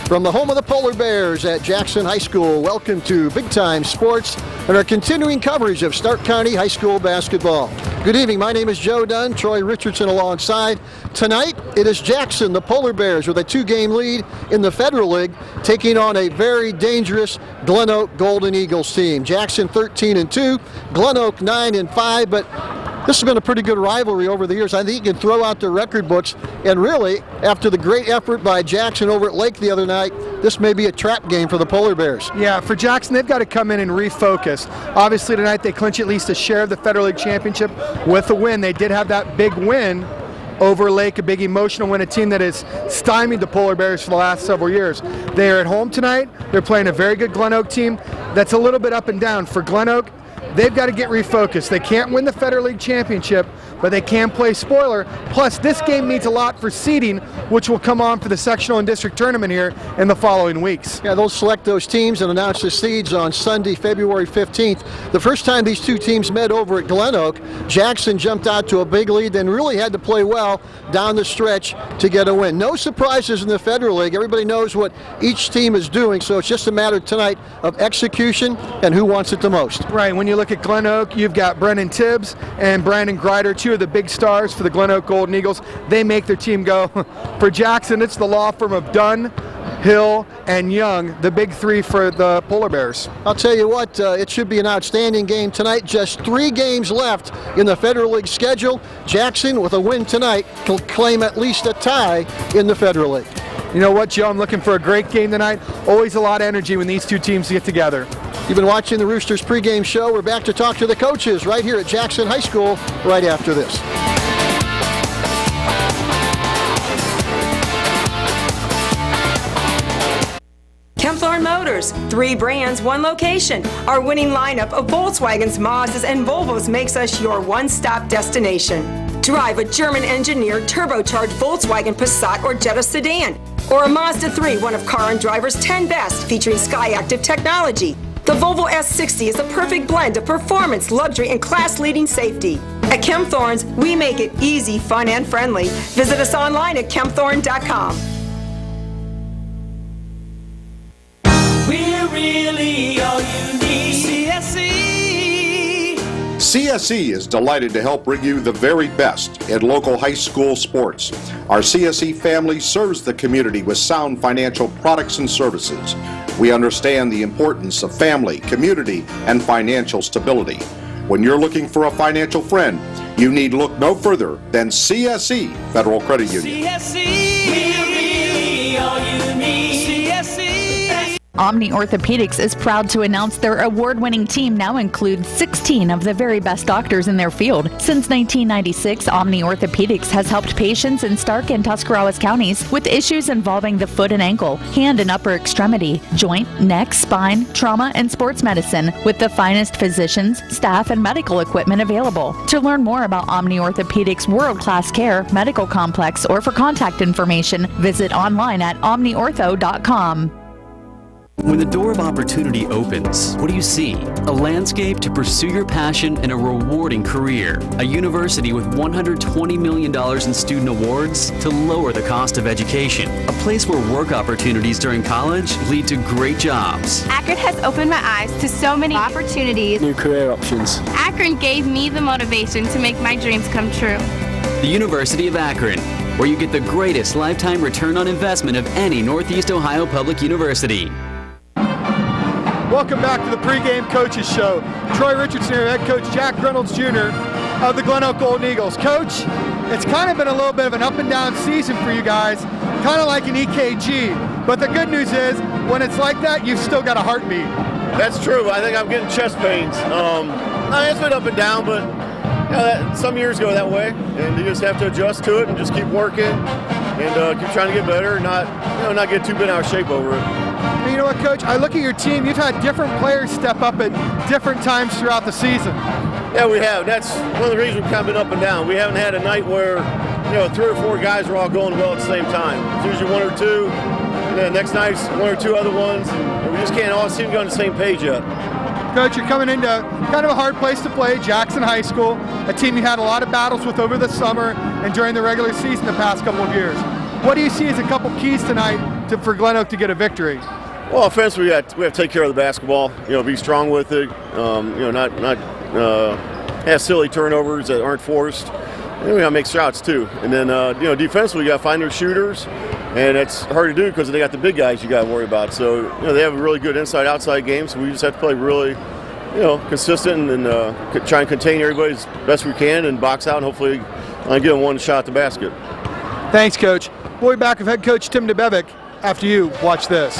From the home of the Polar Bears at Jackson High School, welcome to Big Time Sports and our continuing coverage of Stark County High School basketball. Good evening, my name is Joe Dunn, Troy Richardson alongside. Tonight, it is Jackson, the Polar Bears, with a 2-game lead in the Federal League, taking on a very dangerous Glenoak Golden Eagles team. Jackson 13-2, Glenoak 9-5, but this has been a pretty good rivalry over the years. I think you can throw out the record books, and really, after the great effort by Jackson over at Lake the other night, this may be a trap game for the Polar Bears. Yeah, for Jackson, they've got to come in and refocus. Obviously, tonight they clinch at least a share of the Federal League Championship with a win. They did have that big win over Lake, a big emotional win, a team that has stymied the Polar Bears for the last several years. They are at home tonight. They're playing a very good Glenoak team that's a little bit up and down. For Glenoak, they've got to get refocused. They can't win the Federal League Championship, but they can play spoiler. Plus, this game means a lot for seeding, which will come on for the sectional and district tournament here in the following weeks. Yeah, they'll select those teams and announce the seeds on Sunday, February 15th. The first time these two teams met over at Glenoak, Jackson jumped out to a big lead, then really had to play well down the stretch to get a win. No surprises in the Federal League. Everybody knows what each team is doing, so it's just a matter tonight of execution and who wants it the most. Right, when you look at Glenoak, you've got Brennan Tibbs and Brandon Greider, two of the big stars for the Glenoak Golden Eagles. They make their team go. For Jackson, it's the law firm of Dunn, Hill, and Young, the big three for the Polar Bears. I'll tell you what, it should be an outstanding game tonight. Just 3 games left in the Federal League schedule. Jackson, with a win tonight, can claim at least a tie in the Federal League. You know what, Joe? I'm looking for a great game tonight. Always a lot of energy when these two teams get together. You've been watching the Roosters pregame show. We're back to talk to the coaches right here at Jackson High School right after this. Kempthorne Motors, 3 brands, 1 location. Our winning lineup of Volkswagens, Mazdas, and Volvos makes us your one-stop destination. Drive a German-engineered turbocharged Volkswagen Passat or Jetta sedan, or a Mazda 3, one of Car and Driver's 10 best, featuring Skyactiv technology. The Volvo S60 is a perfect blend of performance, luxury, and class-leading safety. At Kempthorne's, we make it easy, fun, and friendly. Visit us online at kempthorne.com. We're really all you need. CSE. CSE is delighted to help bring you the very best in local high school sports. Our CSE family serves the community with sound financial products and services. We understand the importance of family, community, and financial stability. When you're looking for a financial friend, you need look no further than CSE Federal Credit Union. CSE. We're really all you need. CSE. Omni Orthopedics is proud to announce their award-winning team now includes 16 of the very best doctors in their field. Since 1996, Omni Orthopedics has helped patients in Stark and Tuscarawas counties with issues involving the foot and ankle, hand and upper extremity, joint, neck, spine, trauma, and sports medicine with the finest physicians, staff, and medical equipment available. To learn more about Omni Orthopedics' world-class care, medical complex, or for contact information, visit online at omniortho.com. When the door of opportunity opens, what do you see? A landscape to pursue your passion in a rewarding career. A university with $120 million in student awards to lower the cost of education. A place where work opportunities during college lead to great jobs. Akron has opened my eyes to so many opportunities. New career options. Akron gave me the motivation to make my dreams come true. The University of Akron, where you get the greatest lifetime return on investment of any Northeast Ohio public university. Welcome back to the pregame coaches show. Troy Richardson here, head coach Jack Reynolds Jr. of the Glenoak Golden Eagles. Coach, it's kind of been a little bit of an up and down season for you guys, kind of like an EKG. But the good news is, when it's like that, you've still got a heartbeat. That's true. I think I'm getting chest pains. It's been up and down, but some years go that way, and you just have to adjust to it and just keep working and keep trying to get better, and not get too bent out of shape over it. You know what, Coach? I look at your team. You've had different players step up at different times throughout the season. Yeah, we have. That's one of the reasons we've kind of been up and down. We haven't had a night where 3 or 4 guys are all going well at the same time. It's usually 1 or 2, and then the next night's 1 or 2 other ones, and we just can't all seem to be on the same page yet. Coach, you're coming into kind of a hard place to play, Jackson High School, a team you had a lot of battles with over the summer and during the regular season the past couple of years. What do you see as a couple keys tonight for Glenoak to get a victory? Well, offensively, we have to take care of the basketball. Be strong with it. Not have silly turnovers that aren't forced. And we got to make shots too. And then defensively, you got to find their shooters, and it's hard to do because they got the big guys you got to worry about. So they have a really good inside-outside game. So we just have to play really, consistent and try and contain everybody as best we can and box out and hopefully get them one shot at the basket. Thanks, Coach. We'll be back with head coach Tim DeBevick after you watch this.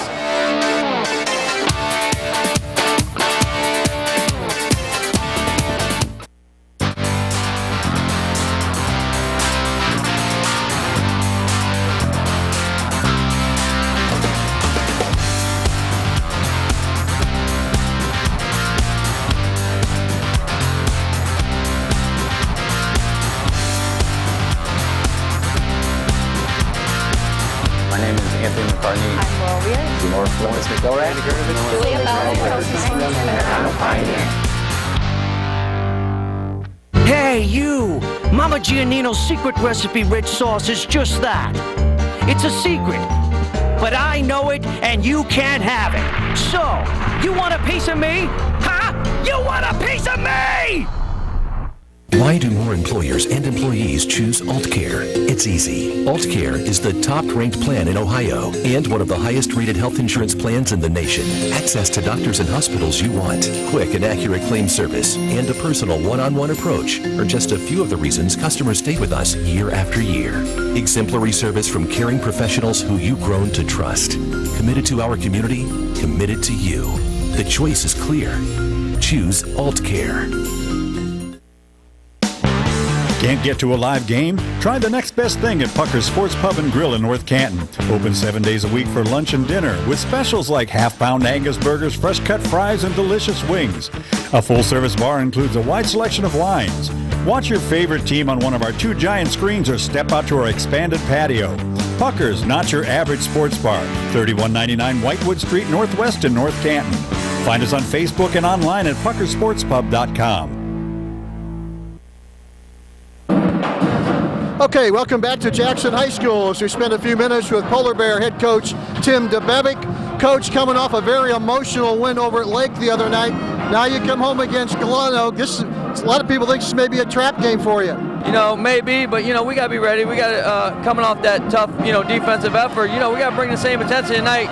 Hey, you! Mama Giannino's secret recipe rich sauce is just that. It's a secret, but I know it and you can't have it. So, you want a piece of me? Huh? You want a piece of me? Why do more employers and employees choose AltCare? It's easy. AltCare is the top-ranked plan in Ohio and one of the highest-rated health insurance plans in the nation. Access to doctors and hospitals you want, quick and accurate claim service, and a personal one-on-one approach are just a few of the reasons customers stay with us year after year. Exemplary service from caring professionals who you've grown to trust. Committed to our community, committed to you. The choice is clear. Choose AltCare. Can't get to a live game? Try the next best thing at Pucker's Sports Pub and Grill in North Canton. Open 7 days a week for lunch and dinner with specials like half-pound Angus burgers, fresh-cut fries, and delicious wings. A full-service bar includes a wide selection of wines. Watch your favorite team on one of our 2 giant screens or step out to our expanded patio. Pucker's, not your average sports bar. 3199 Whitewood Street Northwest in North Canton. Find us on Facebook and online at puckersportspub.com. Okay, welcome back to Jackson High School as we spend a few minutes with Polar Bear head coach Tim DeBevick. Coach, coming off a very emotional win over at Lake the other night. Now you come home against Glenoak. A lot of people think this may be a trap game for you. Maybe, but, we got to be ready. We got to, coming off that tough, defensive effort, we got to bring the same intensity tonight.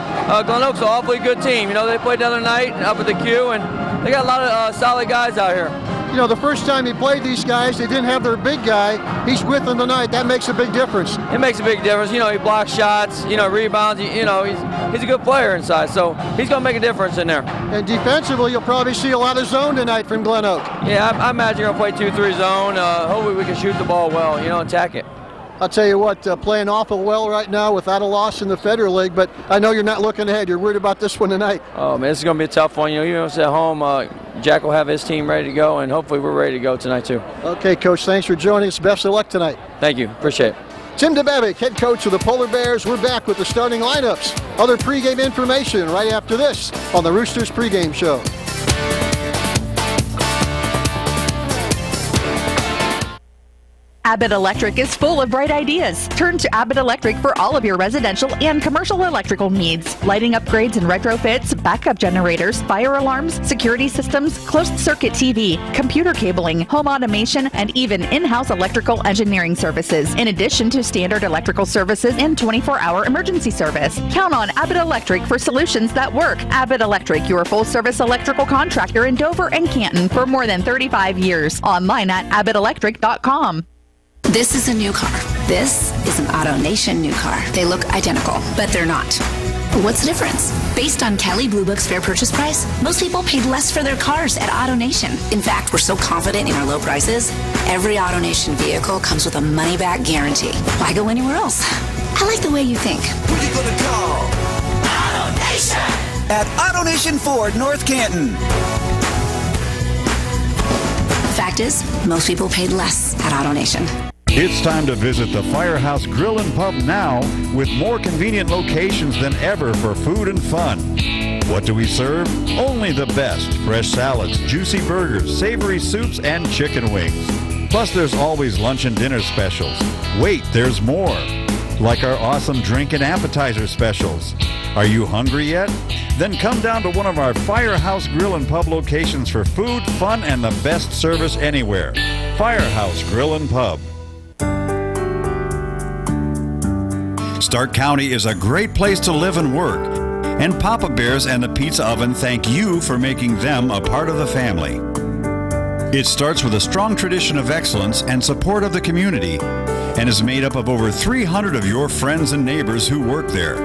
Glenoak's an awfully good team. They played the other night up at the Q, and they got a lot of solid guys out here. The first time he played these guys, they didn't have their big guy. He's with them tonight. That makes a big difference. It makes a big difference. He blocks shots, rebounds. He's a good player inside, so he's going to make a difference in there. And defensively, you'll probably see a lot of zone tonight from Glenoak. Yeah, I imagine you're going to play 2-3 zone. Hopefully we can shoot the ball well, attack it. I'll tell you what, playing awful well right now without a loss in the Federal League, but I know you're not looking ahead. You're worried about this one tonight. Oh, man, this is going to be a tough one. Even if it's at home, Jack will have his team ready to go, and hopefully we're ready to go tonight too. Okay, Coach, thanks for joining us. Best of luck tonight. Thank you. Appreciate it. Tim DeBevick, head coach of the Polar Bears. We're back with the starting lineups. Other pregame information right after this on the Roosters pregame show. Abbott Electric is full of bright ideas. Turn to Abbott Electric for all of your residential and commercial electrical needs. Lighting upgrades and retrofits, backup generators, fire alarms, security systems, closed-circuit TV, computer cabling, home automation, and even in-house electrical engineering services, in addition to standard electrical services and 24-hour emergency service. Count on Abbott Electric for solutions that work. Abbott Electric, your full-service electrical contractor in Dover and Canton for more than 35 years. Online at abbottelectric.com. This is a new car. This is an AutoNation new car. They look identical, but they're not. What's the difference? Based on Kelley Blue Book's fair purchase price, most people paid less for their cars at AutoNation. In fact, we're so confident in our low prices, every AutoNation vehicle comes with a money-back guarantee. Why go anywhere else? I like the way you think. Who are you gonna call? AutoNation! At AutoNation Ford, North Canton. The fact is, most people paid less at AutoNation. It's time to visit the Firehouse Grill and Pub now with more convenient locations than ever for food and fun. What do we serve? Only the best. Fresh salads, juicy burgers, savory soups, and chicken wings. Plus, there's always lunch and dinner specials. Wait, there's more. Like our awesome drink and appetizer specials. Are you hungry yet? Then come down to one of our Firehouse Grill and Pub locations for food, fun, and the best service anywhere. Firehouse Grill and Pub. Stark County is a great place to live and work. And Papa Bear's and the Pizza Oven thank you for making them a part of the family. It starts with a strong tradition of excellence and support of the community and is made up of over 300 of your friends and neighbors who work there.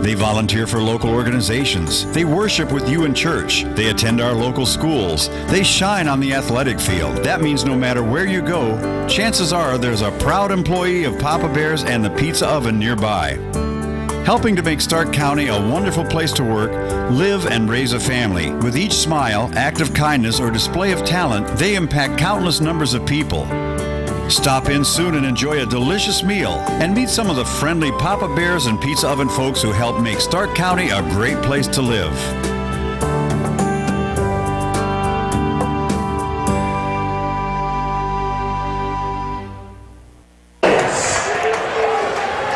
They volunteer for local organizations. They worship with you in church. They attend our local schools. They shine on the athletic field. That means no matter where you go, chances are there's a proud employee of Papa Bear's and the Pizza Oven nearby. Helping to make Stark County a wonderful place to work, live, and raise a family. With each smile, act of kindness, or display of talent, they impact countless numbers of people. Stop in soon and enjoy a delicious meal and meet some of the friendly Papa Bear's and Pizza Oven folks who help make Stark County a great place to live.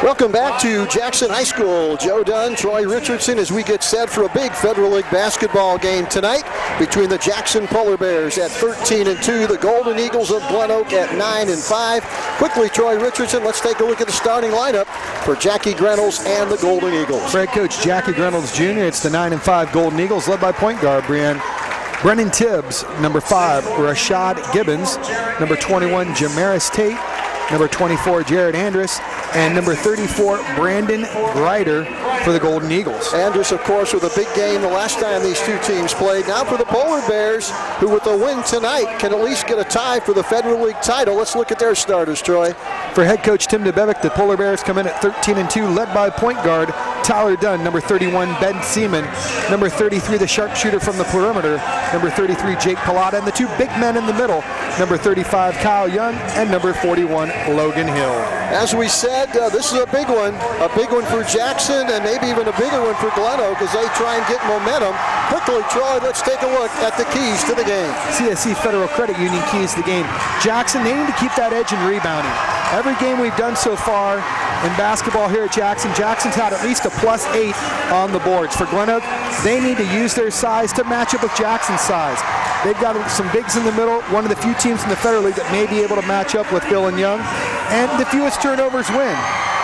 Welcome back to Jackson High School. Joe Dunn, Troy Richardson, as we get set for a big Federal League basketball game tonight between the Jackson Polar Bears at 13-2, the Golden Eagles of Glenoak at 9-5. Quickly, Troy Richardson, let's take a look at the starting lineup for Jackie Grenels and the Golden Eagles. Head coach Jackie Grenels Jr., it's the 9-5 Golden Eagles, led by point guard Brennan Tibbs, number 5, Rashad Gibbons, number 21, Jamaris Tate, number 24, Jared Andrus, and number 34, Brandon Grider for the Golden Eagles. Andrus, of course, with a big game the last time these two teams played. Now for the Polar Bears, who with a win tonight can at least get a tie for the Federal League title. Let's look at their starters, Troy. For head coach Tim DeBevick, the Polar Bears come in at 13-2, led by point guard Tyler Dunn, number 31, Ben Seaman, number 33, the sharpshooter from the perimeter, number 33, Jake Pilata, and the two big men in the middle, number 35, Kyle Young, and number 41, Logan Hill. As we said, this is a big one for Jackson, and maybe even a bigger one for Glenoak as they try and get momentum. Quickly, Troy, let's take a look at the keys to the game. CFederal Credit Union keys to the game. Jackson, they need to keep that edge in rebounding. Every game we've done so far in basketball here at Jackson, Jackson's had at least a +8 on the boards. For Glenoak, they need to use their size to match up with Jackson's size. They've got some bigs in the middle, one of the few teams in the Federal League that may be able to match up with Bill and Young, and the fewest turnovers win.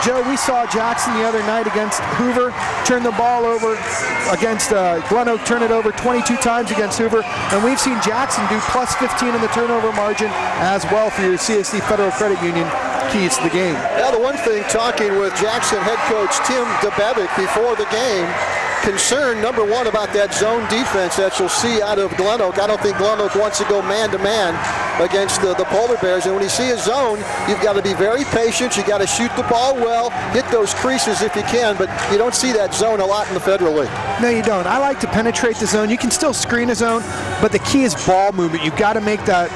Joe, we saw Jackson the other night against Hoover turn the ball over against Glenoak, turn it over 22 times against Hoover, and we've seen Jackson do +15 in the turnover margin as well for your CFederal Credit Union keys to the game. Yeah, the one thing, talking with Jackson head coach Tim DeBevick before the game, concern number one about that zone defense that you'll see out of Glenoak. I don't think Glenoak wants to go man-to-man against the Polar Bears, and when you see a zone, you've got to be very patient. You got to shoot the ball well, hit those creases if you can, but you don't see that zone a lot in the Federal League. No, you don't. I like to penetrate the zone. You can still screen a zone, but the key is ball movement. You've got to make that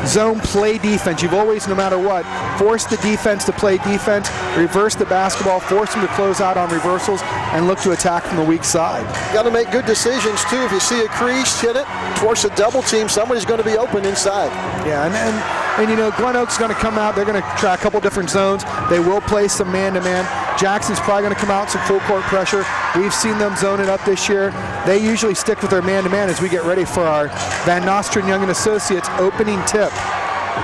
zone play defense. You've always, no matter what, forced the defense to play defense, reverse the basketball, force them to close out on reversals, and look to attack from the weak side. Got to make good decisions, too. If you see a crease, hit it, force a double team, somebody's going to be open inside. Yeah, and you know, Glenoak's going to come out. They're going to try a couple different zones. They will play some man-to-man. Jackson's probably going to come out some full court pressure. We've seen them zone it up this year. They usually stick with their man-to-man as we get ready for our Van Nostrand Young & Associates opening tip.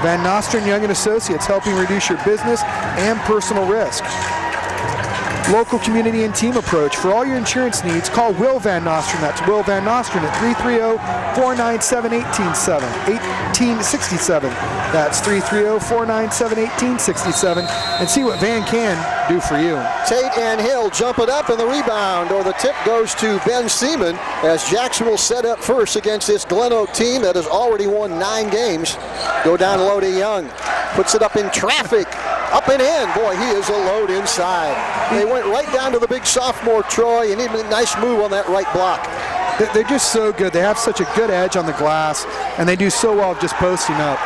Van Nostrand Young & Associates, helping reduce your business and personal risk. Local community and team approach. For all your insurance needs, call Will Van Nostrand. That's Will Van Nostrand at 330-497-1867. That's 330-497-1867. And see what Van can do for you. Tate and Hill jump it up, and the rebound or the tip goes to Ben Seaman as Jackson will set up first against this Glenoak team that has already won 9 games. Go down low to Young. Puts it up in traffic. Up and in. Boy, he is a load inside. They went right down to the big sophomore, Troy, and even a nice move on that right block. They're just so good. They have such a good edge on the glass, and they do so well just posting up.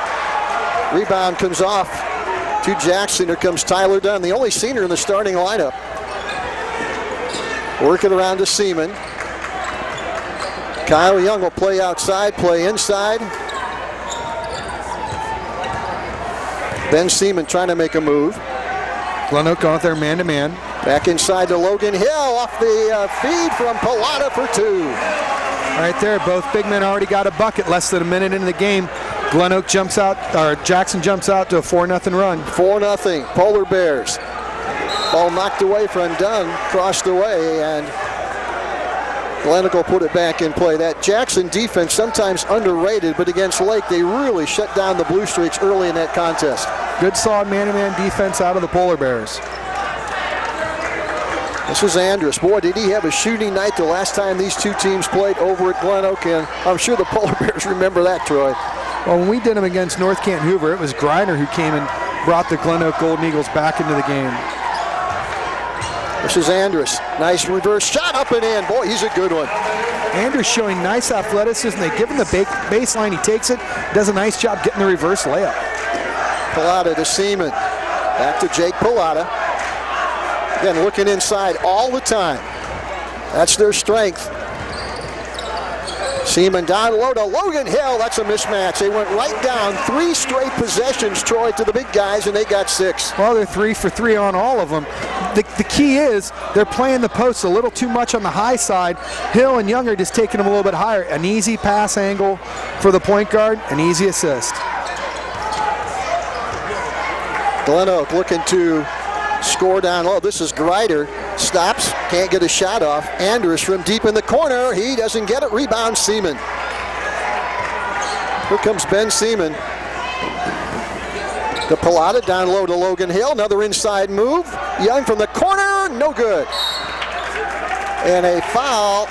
Rebound comes off to Jackson. Here comes Tyler Dunn, the only senior in the starting lineup. Working around to Seaman. Kyle Young will play outside, play inside. Ben Seaman trying to make a move. Glenoak going out there man-to-man. Back inside to Logan Hill off the feed from Pilata for 2. Right there, both big men already got a bucket less than a minute into the game. Glenoak jumps out, or Jackson jumps out to a 4-0 run. 4-0, Polar Bears. Ball knocked away from Dunn, crossed away, and Glenoak will put it back in play. That Jackson defense sometimes underrated, but against Lake, they really shut down the Blue Streaks early in that contest. Good solid man-to-man defense out of the Polar Bears. This is Andrus. Boy, did he have a shooting night the last time these two teams played over at Glenoak, and I'm sure the Polar Bears remember that, Troy. Well, when we did them against North Canton Hoover, it was Griner who came and brought the Glenoak Golden Eagles back into the game. This is Andrus. Nice reverse shot up and in. Boy, he's a good one. Andrus showing nice athleticism. They give him the baseline. He takes it, does a nice job getting the reverse layup. Pilata to Seaman. Back to Jake Pilata. Again, looking inside all the time. That's their strength. Seaman down low to Logan Hill. That's a mismatch. They went right down 3 straight possessions, Troy, to the big guys, and they got 6. Well, they're 3 for 3 on all of them. The key is they're playing the post a little too much on the high side. Hill and Young are just taking them a little bit higher. An easy pass angle for the point guard, an easy assist. Glenoak looking to score down low. This is Grider. Stops, can't get a shot off. Andrus from deep in the corner. He doesn't get it. Rebound Seaman. Here comes Ben Seaman. The Pilata down low to Logan Hill. Another inside move. Young from the corner. No good. And a foul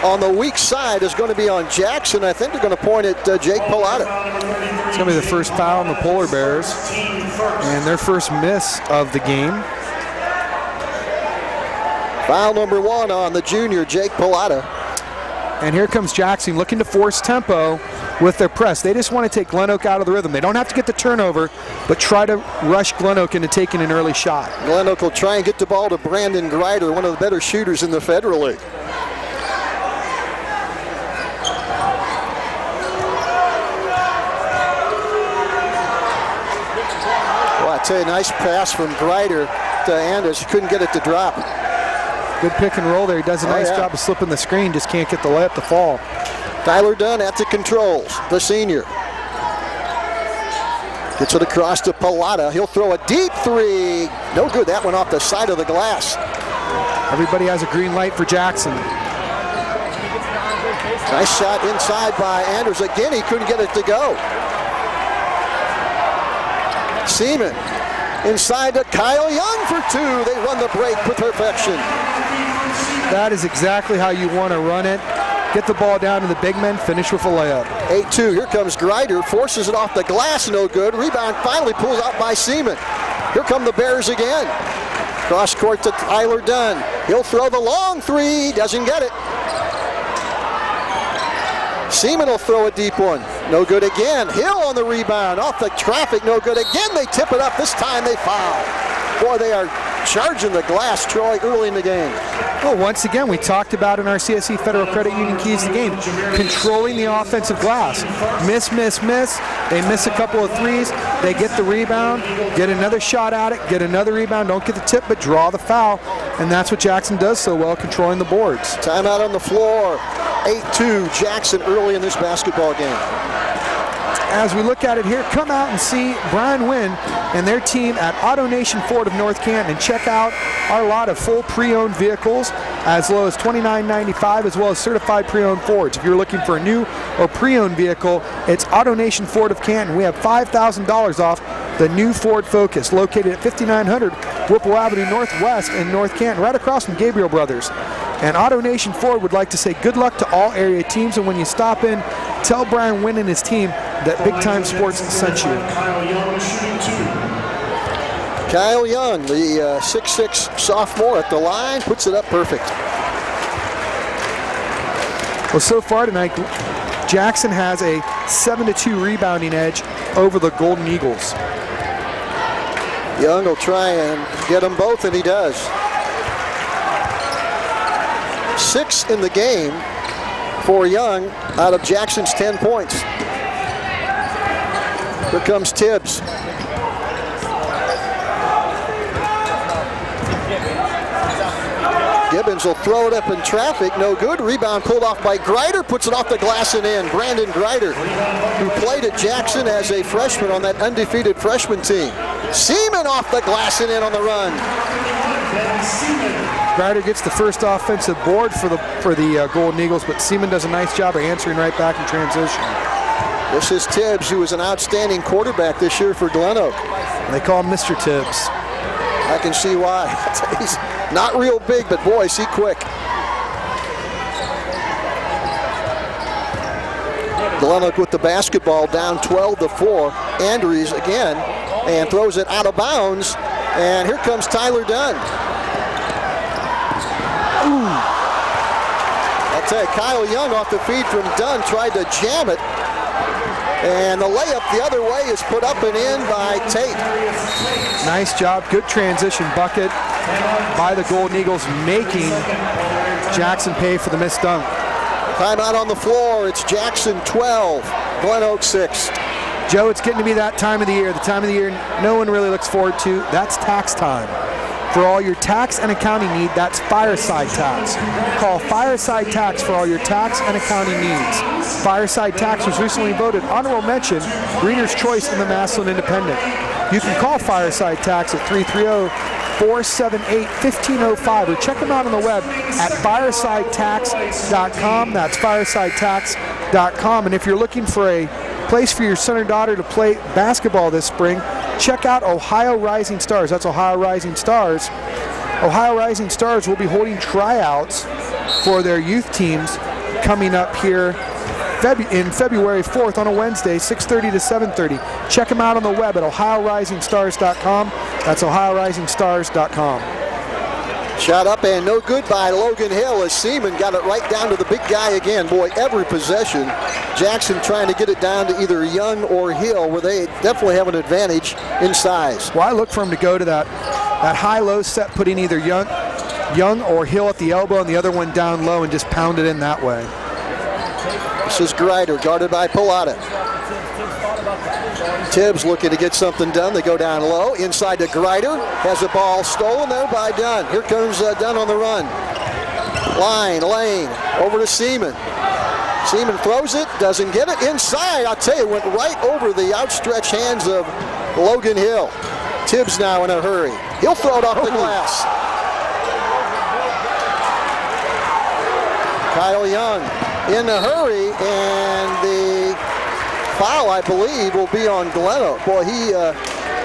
on the weak side is going to be on Jackson. I think they're going to point at Jake Pilata. It's going to be the first foul on the Polar Bears and their first miss of the game. Foul number 1 on the junior, Jake Pilata. And here comes Jackson looking to force tempo with their press. They just want to take Glenoak out of the rhythm. They don't have to get the turnover, but try to rush Glenoak into taking an early shot. Glenoak will try and get the ball to Brandon Grider, one of the better shooters in the Federal League. Well, I tell you, nice pass from Grider to Andrus. Couldn't get it to drop. Good pick and roll there. He does a nice job of slipping the screen, just can't get the layup to fall. Tyler Dunn at the controls, the senior. Gets it across to Pilata. He'll throw a deep 3. No good. That went off the side of the glass. Everybody has a green light for Jackson. Nice shot inside by Andrus. Again, he couldn't get it to go. Seaman inside to Kyle Young for 2. They run the break with perfection. That is exactly how you want to run it. Get the ball down to the big men, finish with a layup. 8-2, here comes Grider, forces it off the glass, no good. Rebound finally pulls out by Seaman. Here come the Bears again. Cross court to Tyler Dunn. He'll throw the long 3, doesn't get it. Seaman will throw a deep one. No good again. Hill on the rebound. Off the traffic, no good again. They tip it up. This time they foul. Boy, they are charging the glass, Troy, early in the game. Well, once again, we talked about in our CSE Federal Credit Union keys to the game, controlling the offensive glass. Miss, miss, miss. They miss a couple of 3s. They get the rebound, get another shot at it, get another rebound, don't get the tip, but draw the foul. And that's what Jackson does so well, controlling the boards. Timeout on the floor. 8-2 Jackson early in this basketball game. As we look at it here, come out and see Brian Wynn and their team at Auto Nation Ford of North Canton and check out our lot of full pre-owned vehicles as low as $29.95 as well as certified pre-owned Fords. If you're looking for a new or pre-owned vehicle, it's Auto Nation Ford of Canton. We have $5,000 off the new Ford Focus located at 5900 Whipple Avenue Northwest in North Canton, right across from Gabriel Brothers. And Auto Nation Ford would like to say good luck to all area teams, and when you stop in, tell Brian Wynn and his team that Big Time Sports sent you. Kyle Young, the 6'6" sophomore at the line, puts it up perfect. Well, so far tonight, Jackson has a 7-2 rebounding edge over the Golden Eagles. Young will try and get them both, and he does. 6 in the game. for Young out of Jackson's 10 points. Here comes Tibbs. Gibbons will throw it up in traffic, no good. Rebound pulled off by Greider, puts it off the glass and in. Brandon Greider, who played at Jackson as a freshman on that undefeated freshman team. Seaman off the glass and in on the run. Greider gets the first offensive board for the Golden Eagles, but Seaman does a nice job of answering right back in transition. This is Tibbs, who was an outstanding quarterback this year for Glenoak. They call him Mr. Tibbs. I can see why. He's not real big, but boy, is he quick. Glenoak with the basketball, down 12-4. Andrews again, and throws it out of bounds. And here comes Tyler Dunn. Ooh. I'll tell you, Kyle Young off the feed from Dunn tried to jam it. And the layup the other way is put up and in by Tate. Nice job, good transition bucket by the Golden Eagles, making Jackson pay for the missed dunk. Timeout on the floor, it's Jackson 12, Glenoak 6. Joe, it's getting to be that time of the year, no one really looks forward to. That's tax time. For all your tax and accounting need, that's Fireside Tax. Call Fireside Tax for all your tax and accounting needs. Fireside Tax was recently voted honorable mention, Reader's Choice in the Massillon Independent. You can call Fireside Tax at 330-478-1505 or check them out on the web at firesidetax.com. That's firesidetax.com. And if you're looking for a place for your son or daughter to play basketball this spring, check out Ohio Rising Stars. That's Ohio Rising Stars. Ohio Rising Stars will be holding tryouts for their youth teams coming up here in February 4th on a Wednesday, 6:30 to 7:30. Check them out on the web at ohiorisingstars.com. That's ohiorisingstars.com. Shot up and no good by Logan Hill as Seaman got it right down to the big guy again. Boy, every possession, Jackson trying to get it down to either Young or Hill, where they definitely have an advantage in size. Well, I look for him to go to that high-low set, putting either Young or Hill at the elbow and the other one down low and just pound it in that way. This is Greider, guarded by Pilata. Tibbs looking to get something done. They go down low. Inside to Greider. Has the ball stolen there by Dunn. Here comes Dunn on the run. Lane, over to Seaman. Seaman throws it, doesn't get it. Inside, I'll tell you, went right over the outstretched hands of Logan Hill. Tibbs now in a hurry. He'll throw it off the glass. Kyle Young in a hurry, and the foul, I believe, will be on Glenoak. Boy,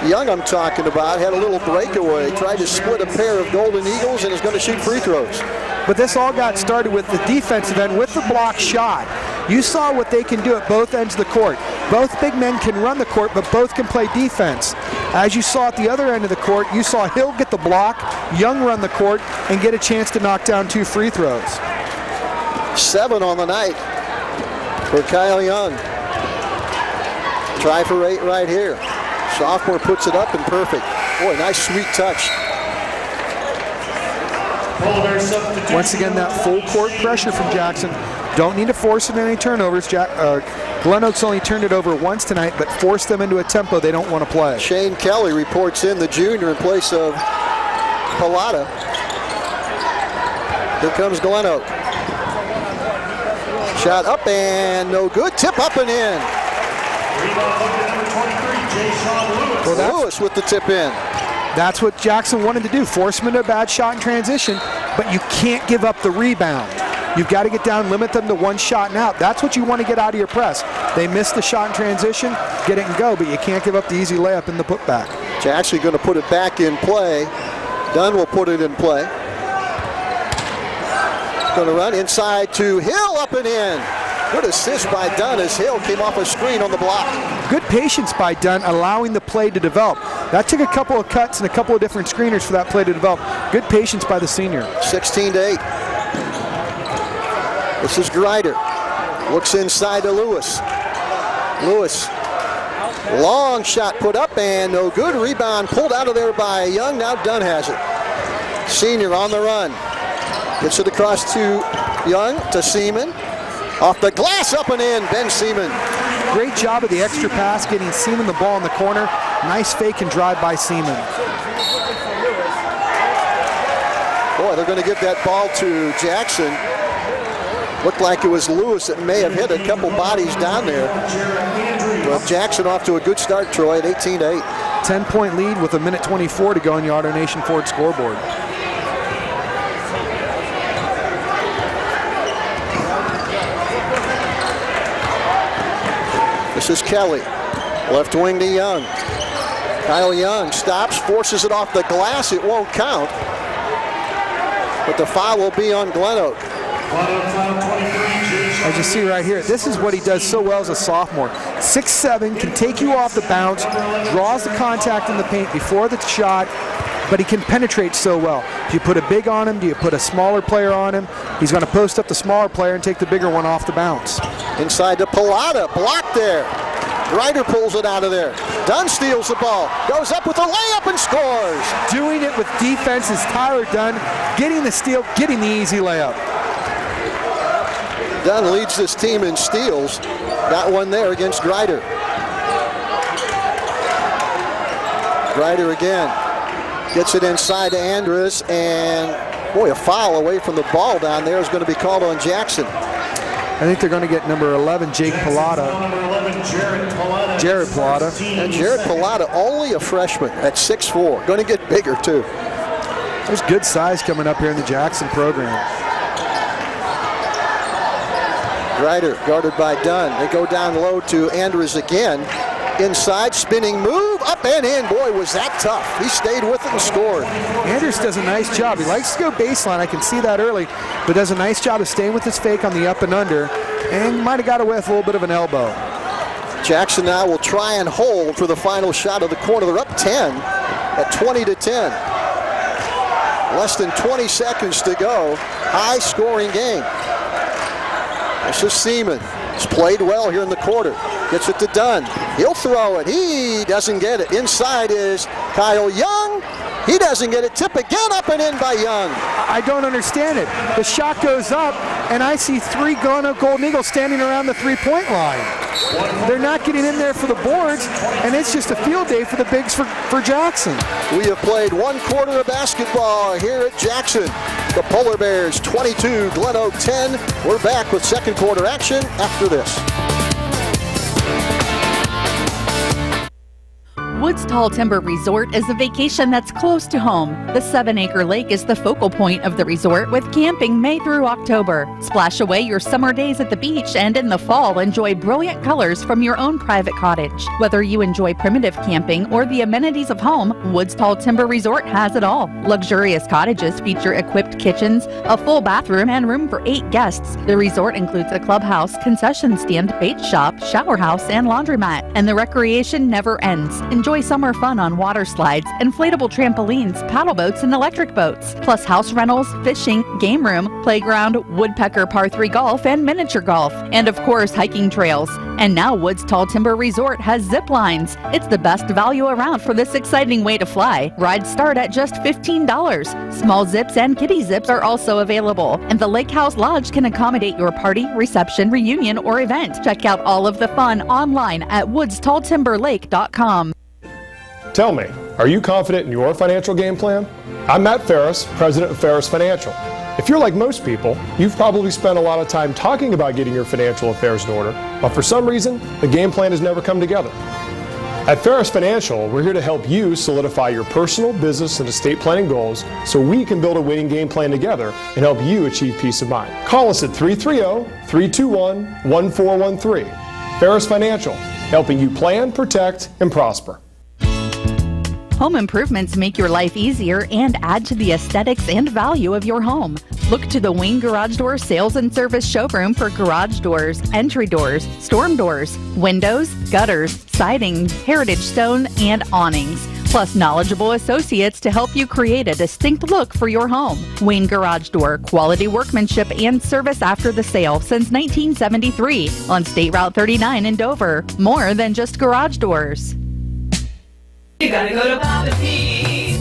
Young I'm talking about, had a little breakaway, tried to split a pair of Golden Eagles, and is going to shoot free throws. But this all got started with the defensive end, with the block shot. You saw what they can do at both ends of the court. Both big men can run the court, but both can play defense. As you saw at the other end of the court, you saw Hill get the block, Young run the court, and get a chance to knock down 2 free throws. 7 on the night for Kyle Young. Try for 8 right here. Sophomore puts it up and perfect. Boy, nice sweet touch. Once again, that full court pressure from Jackson. Don't need to force it in any turnovers. Glenoak's only turned it over once tonight, but force them into a tempo they don't want to play. Shane Kelly reports in, the junior, in place of Pilata. Here comes Glenoak. Shot up and no good. Tip up and in. Well, Lewis with the tip in. That's what Jackson wanted to do, force him into a bad shot in transition, but you can't give up the rebound. You've got to get down, limit them to 1 shot and out. That's what you want to get out of your press. They missed the shot in transition, get it and go, but you can't give up the easy layup in the putback. Jackson going to put it back in play. Dunn will put it in play. Going to run inside to Hill, up and in. Good assist by Dunn as Hill came off a screen on the block. Good patience by Dunn, allowing the play to develop. That took a couple of cuts and a couple of different screeners for that play to develop. Good patience by the senior. 16-8. This is Greider. Looks inside to Lewis. Lewis. Long shot put up and no good. Rebound pulled out of there by Young. Now Dunn has it. Senior on the run. Gets it across to Young, to Seaman. Off the glass, up and in, Ben Seaman. Great job of the extra pass, getting Seaman the ball in the corner. Nice fake and drive by Seaman. Boy, they're going to give that ball to Jackson. Looked like it was Lewis that may have hit a couple bodies down there. Well, Jackson off to a good start, Troy, at 18-8. 10-point lead with 1:24 to go on the AutoNation Ford scoreboard. This is Kelly, left wing to Young. Kyle Young stops, forces it off the glass. It won't count, but the foul will be on Glenoak. As you see right here, this is what he does so well as a sophomore. 6'7", can take you off the bounce, draws the contact in the paint before the shot, but he can penetrate so well. Do you put a big on him? Do you put a smaller player on him? He's going to post up the smaller player and take the bigger one off the bounce. Inside to Pilata, blocked there. Ryder pulls it out of there. Dunn steals the ball, goes up with a layup and scores. Doing it with defense is Tyler Dunn, getting the steal, getting the easy layup. Dunn leads this team in steals. Got one there against Greider. Greider again. Gets it inside to Andrus, and boy, a foul away from the ball down there is going to be called on Jackson. I think they're going to get number 11, Jake Pilata. Jared Pilata. And Jared Pilata, only a freshman at 6'4". Going to get bigger, too. There's good size coming up here in the Jackson program. Greider guarded by Dunn. They go down low to Andrus again. Inside, spinning move, up and in. Boy, was that tough. He stayed with it and scored. Andrus does a nice job. He likes to go baseline. I can see that early, but does a nice job of staying with his fake on the up and under, and might have got away with a little bit of an elbow. Jackson now will try and hold for the final shot of the quarter. They're up 10 at 20-10. Less than 20 seconds to go. High-scoring game. This is Seaman. He's played well here in the quarter. Gets it to Dunn. He'll throw it. He doesn't get it. Inside is Kyle Young. He doesn't get it. Tip again, up and in by Young. I don't understand it. The shot goes up, and I see three Glenoak Golden Eagles standing around the three-point line. They're not getting in there for the boards, and it's just a field day for the bigs for Jackson. We have played one quarter of basketball here at Jackson. The Polar Bears 22, Glenoak 10. We're back with second quarter action after this. Woods Tall Timber Resort is a vacation that's close to home. The 7-acre lake is the focal point of the resort, with camping May through October. Splash away your summer days at the beach, and in the fall, enjoy brilliant colors from your own private cottage. Whether you enjoy primitive camping or the amenities of home, Woods Tall Timber Resort has it all. Luxurious cottages feature equipped kitchens, a full bathroom, and room for 8 guests. The resort includes a clubhouse, concession stand, bait shop, shower house, and laundromat. And the recreation never ends. Enjoy summer fun on water slides, inflatable trampolines, paddle boats, and electric boats, plus house rentals, fishing, game room, playground, woodpecker par 3 golf, and miniature golf, and of course hiking trails. And now Woods Tall Timber Resort has zip lines. It's the best value around for this exciting way to fly. Rides start at just $15. Small zips and kiddie zips are also available, and the Lake House Lodge can accommodate your party, reception, reunion, or event. Check out all of the fun online at woodstalltimberlake.com. Tell me, are you confident in your financial game plan? I'm Matt Ferris, president of Ferris Financial. If you're like most people, you've probably spent a lot of time talking about getting your financial affairs in order, but for some reason, the game plan has never come together. At Ferris Financial, we're here to help you solidify your personal, business, and estate planning goals so we can build a winning game plan together and help you achieve peace of mind. Call us at 330-321-1413. Ferris Financial, helping you plan, protect, and prosper. Home improvements make your life easier and add to the aesthetics and value of your home. Look to the Wayne Garage Door Sales and Service Showroom for garage doors, entry doors, storm doors, windows, gutters, siding, heritage stone, and awnings. Plus knowledgeable associates to help you create a distinct look for your home. Wayne Garage Door, quality workmanship and service after the sale since 1973 on State Route 39 in Dover. More than just garage doors. You gotta go to Bobby P's.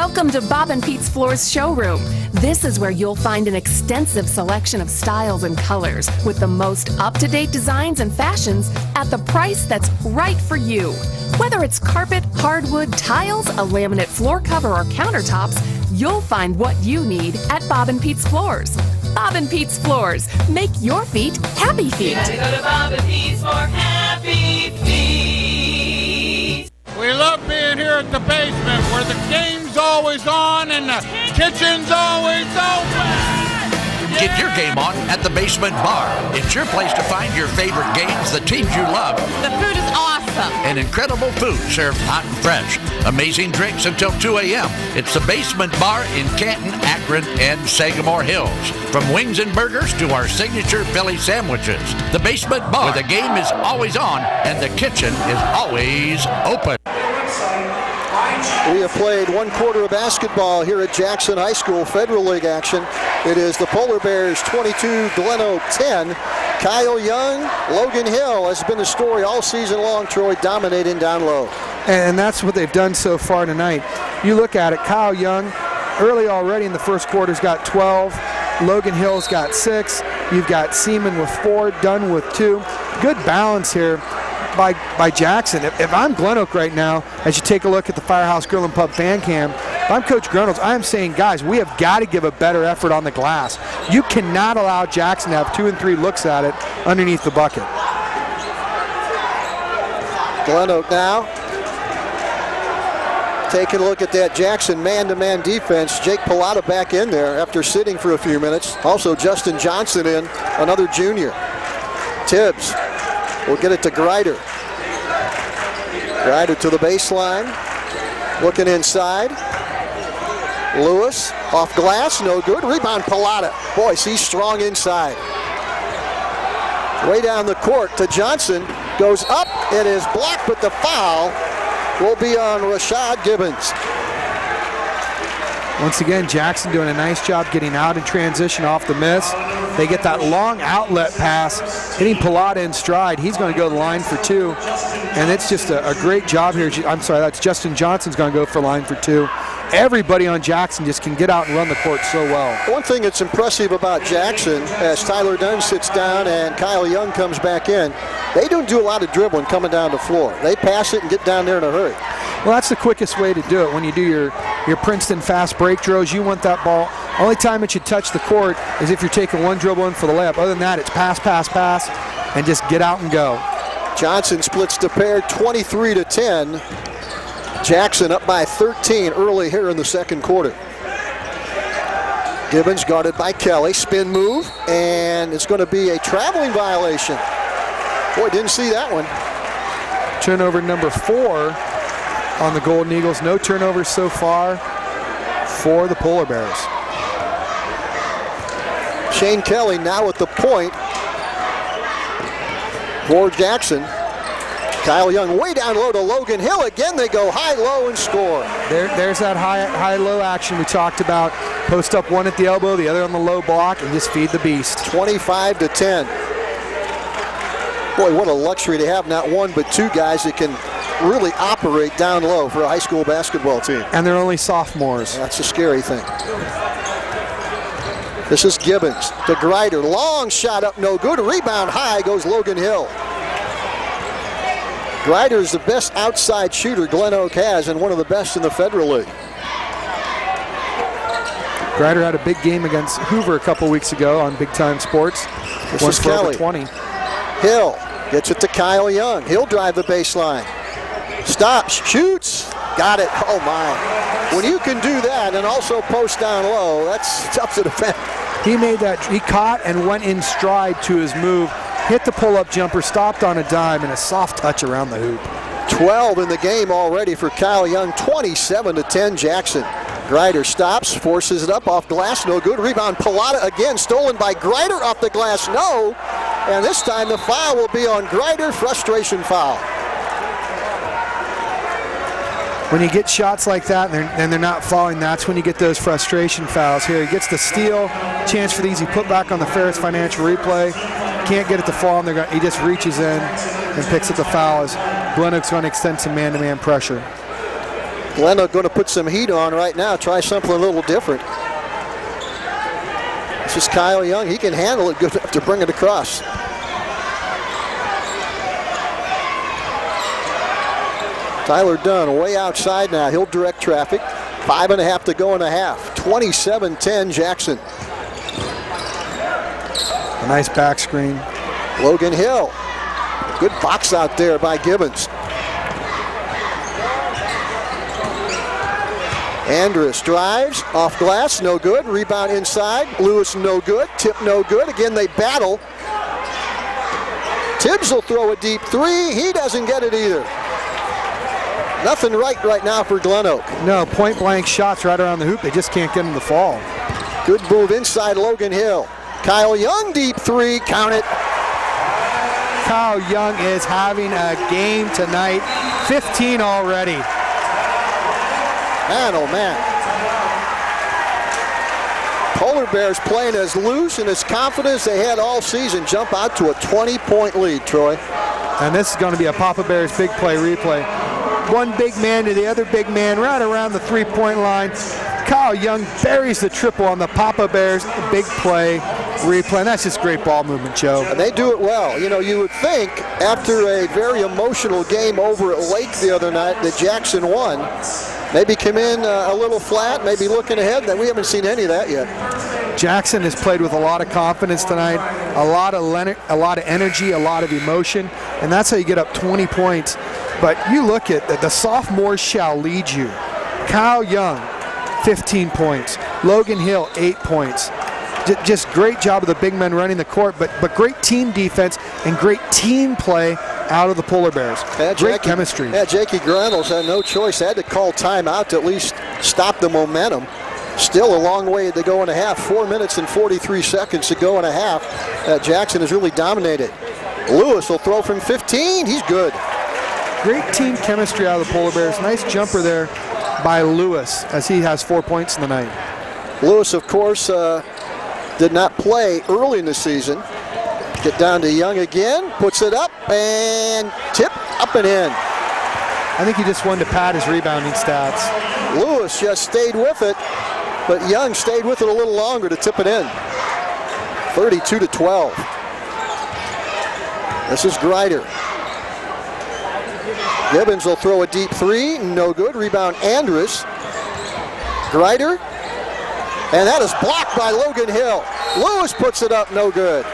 Welcome to Bob and Pete's Floors showroom. This is where you'll find an extensive selection of styles and colors with the most up-to-date designs and fashions at the price that's right for you. Whether it's carpet, hardwood, tiles, a laminate floor cover, or countertops, you'll find what you need at Bob and Pete's Floors. Bob and Pete's Floors. Make your feet happy feet. You gotta go to Bob and Pete's for happy feet. We love being here at the basement where the game's always on and the kitchen's always open. Get your game on at the Basement Bar. It's your place to find your favorite games, the teams you love. The food is awesome. And incredible food served hot and fresh. Amazing drinks until 2 a.m. It's the Basement Bar in Canton, Akron, and Sagamore Hills. From wings and burgers to our signature Philly sandwiches. The Basement Bar, where the game is always on and the kitchen is always open. We have played one quarter of basketball here at Jackson High School, Federal League action. It is the Polar Bears 22, Glenoak 10. Kyle Young, Logan Hill has been the story all season long. Troy dominating down low. And that's what they've done so far tonight. You look at it, Kyle Young, early already in the first quarter's got 12. Logan Hill's got 6. You've got Seaman with 4, Dunn with 2. Good balance here by Jackson. If I'm Glenoak right now, as you take a look at the Firehouse Grill and Pub fan cam, if I'm Coach Reynolds, I'm saying, guys, we have got to give a better effort on the glass. You cannot allow Jackson to have 2 and 3 looks at it underneath the bucket. Glenoak now taking a look at that Jackson man-to-man defense. Jake Pilata back in there after sitting for a few minutes. Also Justin Johnson in, another junior. Tibbs will get it to Greider. Greider to the baseline, looking inside. Lewis off glass, no good. Rebound Pilata. Boy, he's strong inside. Way down the court to Johnson. Goes up, it is blocked, but the foul will be on Rashad Gibbons. Once again, Jackson doing a nice job getting out in transition off the miss. They get that long outlet pass, hitting Pilata in stride. He's going to go to the line for 2. And it's just a great job here. I'm sorry, that's Justin Johnson's going to go for line for 2. Everybody on Jackson just can get out and run the court so well. One thing that's impressive about Jackson, as Tyler Dunn sits down and Kyle Young comes back in, they don't do a lot of dribbling coming down the floor. They pass it and get down there in a hurry. Well, that's the quickest way to do it. When you do your Princeton fast break drills, you want that ball. Only time it should touch the court is if you're taking one dribble in for the layup. Other than that, it's pass, pass, pass, and just get out and go. Johnson splits the pair 23-10. Jackson up by 13 early here in the second quarter. Gibbons guarded by Kelly. Spin move, and it's going to be a traveling violation. Boy, didn't see that one. Turnover number 4 on the Golden Eagles. No turnovers so far for the Polar Bears. Shane Kelly now at the point for Jackson. Kyle Young way down low to Logan Hill. Again, they go high-low and score. There's that high-low action we talked about. Post up one at the elbow, the other on the low block, and just feed the beast. 25-10. Boy, what a luxury to have not one but 2 guys that can really operate down low for a high school basketball team. And they're only sophomores. That's a scary thing. This is Gibbons to Greider. Long shot up, no good. Rebound high goes Logan Hill. Greider is the best outside shooter Glenoak has and one of the best in the Federal League. Greider had a big game against Hoover a couple weeks ago on Big Time Sports. This is Kelly. 20. Hill gets it to Kyle Young. He'll drive the baseline. Stops, shoots, got it. Oh my. When you can do that and also post down low, that's tough to defend. He made that, he caught and went in stride to his move, hit the pull-up jumper, stopped on a dime, and a soft touch around the hoop. 12 in the game already for Kyle Young, 27-10 Jackson. Greider stops, forces it up off glass, no good. Rebound Pilata again, stolen by Greider off the glass, no. And this time the foul will be on Greider, frustration foul. When you get shots like that and they're not falling, that's when you get those frustration fouls. Here, he gets the steal, chance for the easy putback on the Ferris Financial replay. Can't get it to fall, and he just reaches in and picks up the foul as Glenoak's going to extend some man-to-man pressure. Glenoak going to put some heat on right now, try something a little different. This is Kyle Young. He can handle it good enough to bring it across. Tyler Dunn way outside now. He'll direct traffic. 5.5 to go in the half. 27-10 Jackson. A nice back screen. Logan Hill. Good box out there by Gibbons. Andrus drives off glass, no good. Rebound inside. Lewis, no good. Tip, no good. Again, they battle. Tibbs will throw a deep three. He doesn't get it either. Nothing right now for Glenoak. No, point blank shots right around the hoop. They just can't get him to fall. Good move inside Logan Hill. Kyle Young, deep three, count it. Kyle Young is having a game tonight. 15 already. Man, oh man. Polar Bears playing as loose and as confident as they had all season. Jump out to a 20-point lead, Troy. And this is going to be a Papa Bears big play replay. One big man to the other big man right around the three-point line. Kyle Young buries the triple on the Papa Bears big play replay. And that's just great ball movement, Joe. And they do it well. You know, you would think after a very emotional game over at Lake the other night that Jackson won. Maybe come in a little flat, maybe looking ahead. That we haven't seen any of that yet. Jackson has played with a lot of confidence tonight, a lot of energy, a lot of emotion, and that's how you get up 20 points. But you look at the sophomores shall lead you. Kyle Young, 15 points. Logan Hill, 8 points. Just great job of the big men running the court, but great team defense and great team play out of the Polar Bears. Yeah, great chemistry. Yeah, Jakey Granels had no choice. They had to call timeout to at least stop the momentum. Still a long way to go in a half. 4 minutes and 43 seconds to go in a half. Jackson has really dominated. Lewis will throw from 15. He's good. Great team chemistry out of the Polar Bears. Nice jumper there by Lewis as he has 4 points in the night. Lewis, of course, did not play early in the season. Get down to Young again, puts it up, and tip, up and in. I think he just wanted to pad his rebounding stats. Lewis just stayed with it, but Young stayed with it a little longer to tip it in. 32-12. This is Grider. Gibbons will throw a deep three, no good. Rebound Andrus. Grider, and that is blocked by Logan Hill. Lewis puts it up, no good.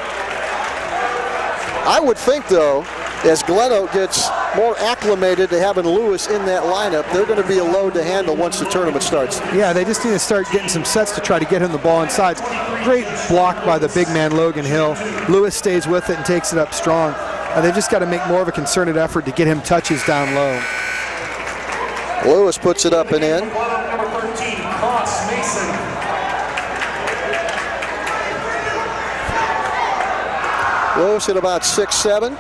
I would think, though, as Glenoak gets more acclimated to having Lewis in that lineup, they're going to be a load to handle once the tournament starts. Yeah, they just need to start getting some sets to try to get him the ball inside. Great block by the big man, Logan Hill. Lewis stays with it and takes it up strong. They've just got to make more of a concerted effort to get him touches down low. Lewis puts it up and in. Lewis at about 6'7".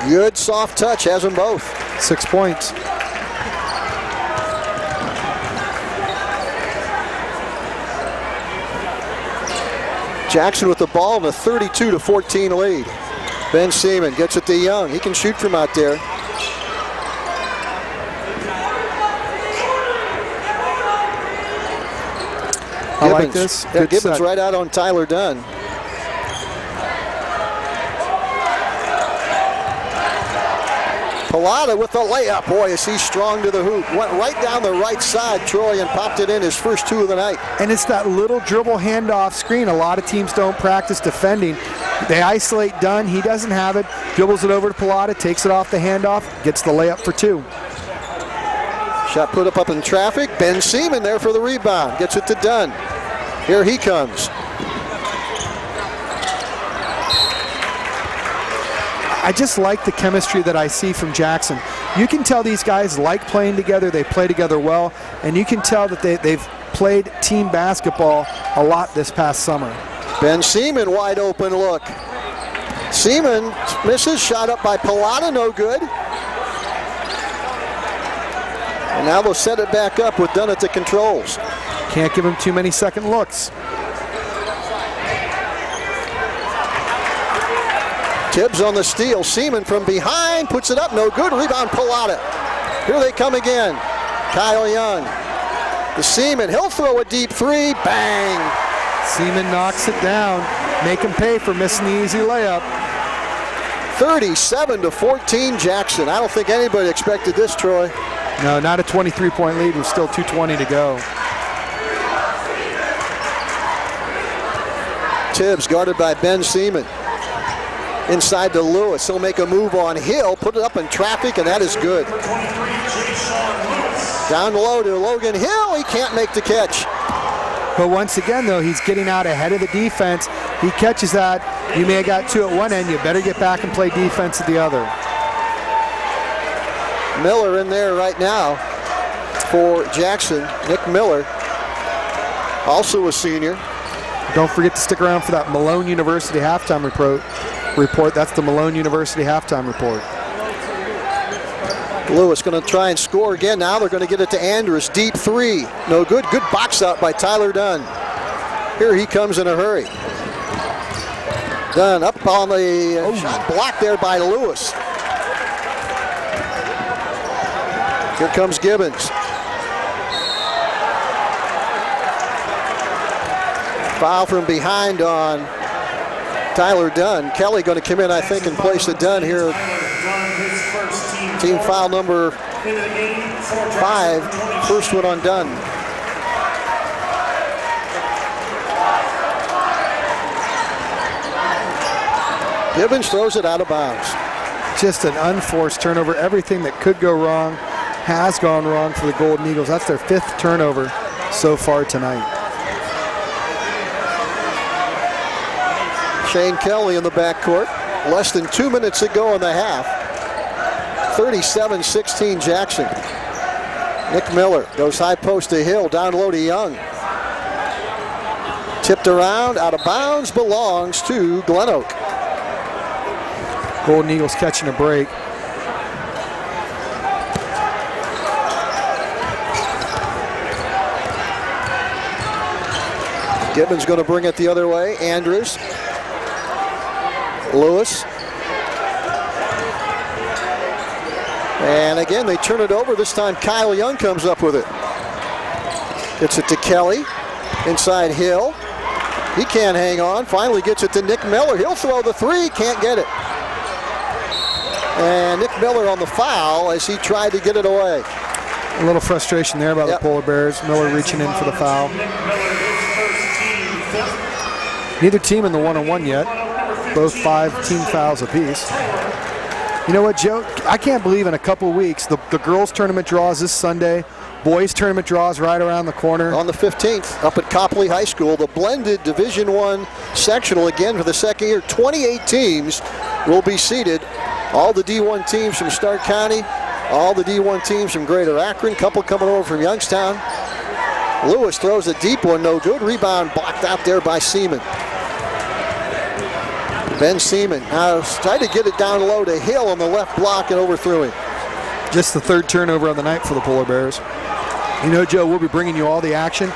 Good soft touch, has them both. 6 points. Jackson with the ball in a 32-14 lead. Ben Seaman gets it to Young. He can shoot from out there. I like this. Yeah, Gibbons right out on Tyler Dunn. Pilata with the layup. Boy, is he strong to the hoop. Went right down the right side, Troy, and popped it in his first two of the night. And it's that little dribble handoff screen. A lot of teams don't practice defending. They isolate Dunn. He doesn't have it. Dribbles it over to Pilata, takes it off the handoff, gets the layup for two. Shot put up in traffic. Ben Seaman there for the rebound. Gets it to Dunn. Here he comes. I just like the chemistry that I see from Jackson. You can tell these guys like playing together. They play together well. And you can tell that they've played team basketball a lot this past summer. Ben Seaman wide open look. Seaman misses. Shot up by Pilata. No good. And now they'll set it back up with Dunn at the controls. Can't give him too many second looks. Tibbs on the steal. Seaman from behind puts it up. No good. Rebound Pilata. Here they come again. Kyle Young. The Seaman, he'll throw a deep three. Bang! Seaman knocks it down. Make him pay for missing the easy layup. 37-14 Jackson. I don't think anybody expected this, Troy. No, not a 23-point lead with still 2:20 to go. Tibbs guarded by Ben Seaman. Inside to Lewis. He'll make a move on Hill, put it up in traffic, and that is good. Down low to Logan Hill. He can't make the catch. But once again, though, he's getting out ahead of the defense. He catches that. You may have got two at one end. You better get back and play defense at the other. Miller in there right now for Jackson. Nick Miller, also a senior. Don't forget to stick around for that Malone University halftime report. That's the Malone University halftime report. Lewis going to try and score again. Now they're going to get it to Andrus. Deep three. No good. Good box out by Tyler Dunn. Here he comes in a hurry. Dunn up on the shot blocked there by Lewis. Here comes Gibbons. Foul from behind on Tyler Dunn. Kelly going to come in, I think, and place of Dunn here. Team foul number 5. First one on Dunn. Gibbons throws it out of bounds. Just an unforced turnover. Everything that could go wrong has gone wrong for the Golden Eagles. That's their 5th turnover so far tonight. Shane Kelly in the backcourt. Less than 2 minutes to go in the half. 37-16 Jackson. Nick Miller goes high post to Hill, down low to Young. Tipped around, out of bounds, belongs to Glenoak. Golden Eagles catching a break. Gibbons going to bring it the other way. Andrews. Lewis. And again, they turn it over. This time, Kyle Young comes up with it. Gets it to Kelly. Inside Hill. He can't hang on. Finally gets it to Nick Miller. He'll throw the three. Can't get it. And Nick Miller on the foul as he tried to get it away. A little frustration there by the Polar Bears. Miller reaching in for the foul. Neither team in the one-on-one yet. Both 5 team fouls apiece. You know what, Joe? I can't believe in a couple weeks, the girls' tournament draws this Sunday. Boys' tournament draws right around the corner. On the 15th, up at Copley High School, the blended Division I sectional again for the second year. 28 teams will be seated. All the D1 teams from Stark County, all the D1 teams from Greater Akron, couple coming over from Youngstown. Lewis throws a deep one, no good. Rebound blocked out there by Seaman. Ben Seaman now tried to get it down low to Hill on the left block and overthrew him. Just the 3rd turnover of the night for the Polar Bears. You know, Joe, we'll be bringing you all the action.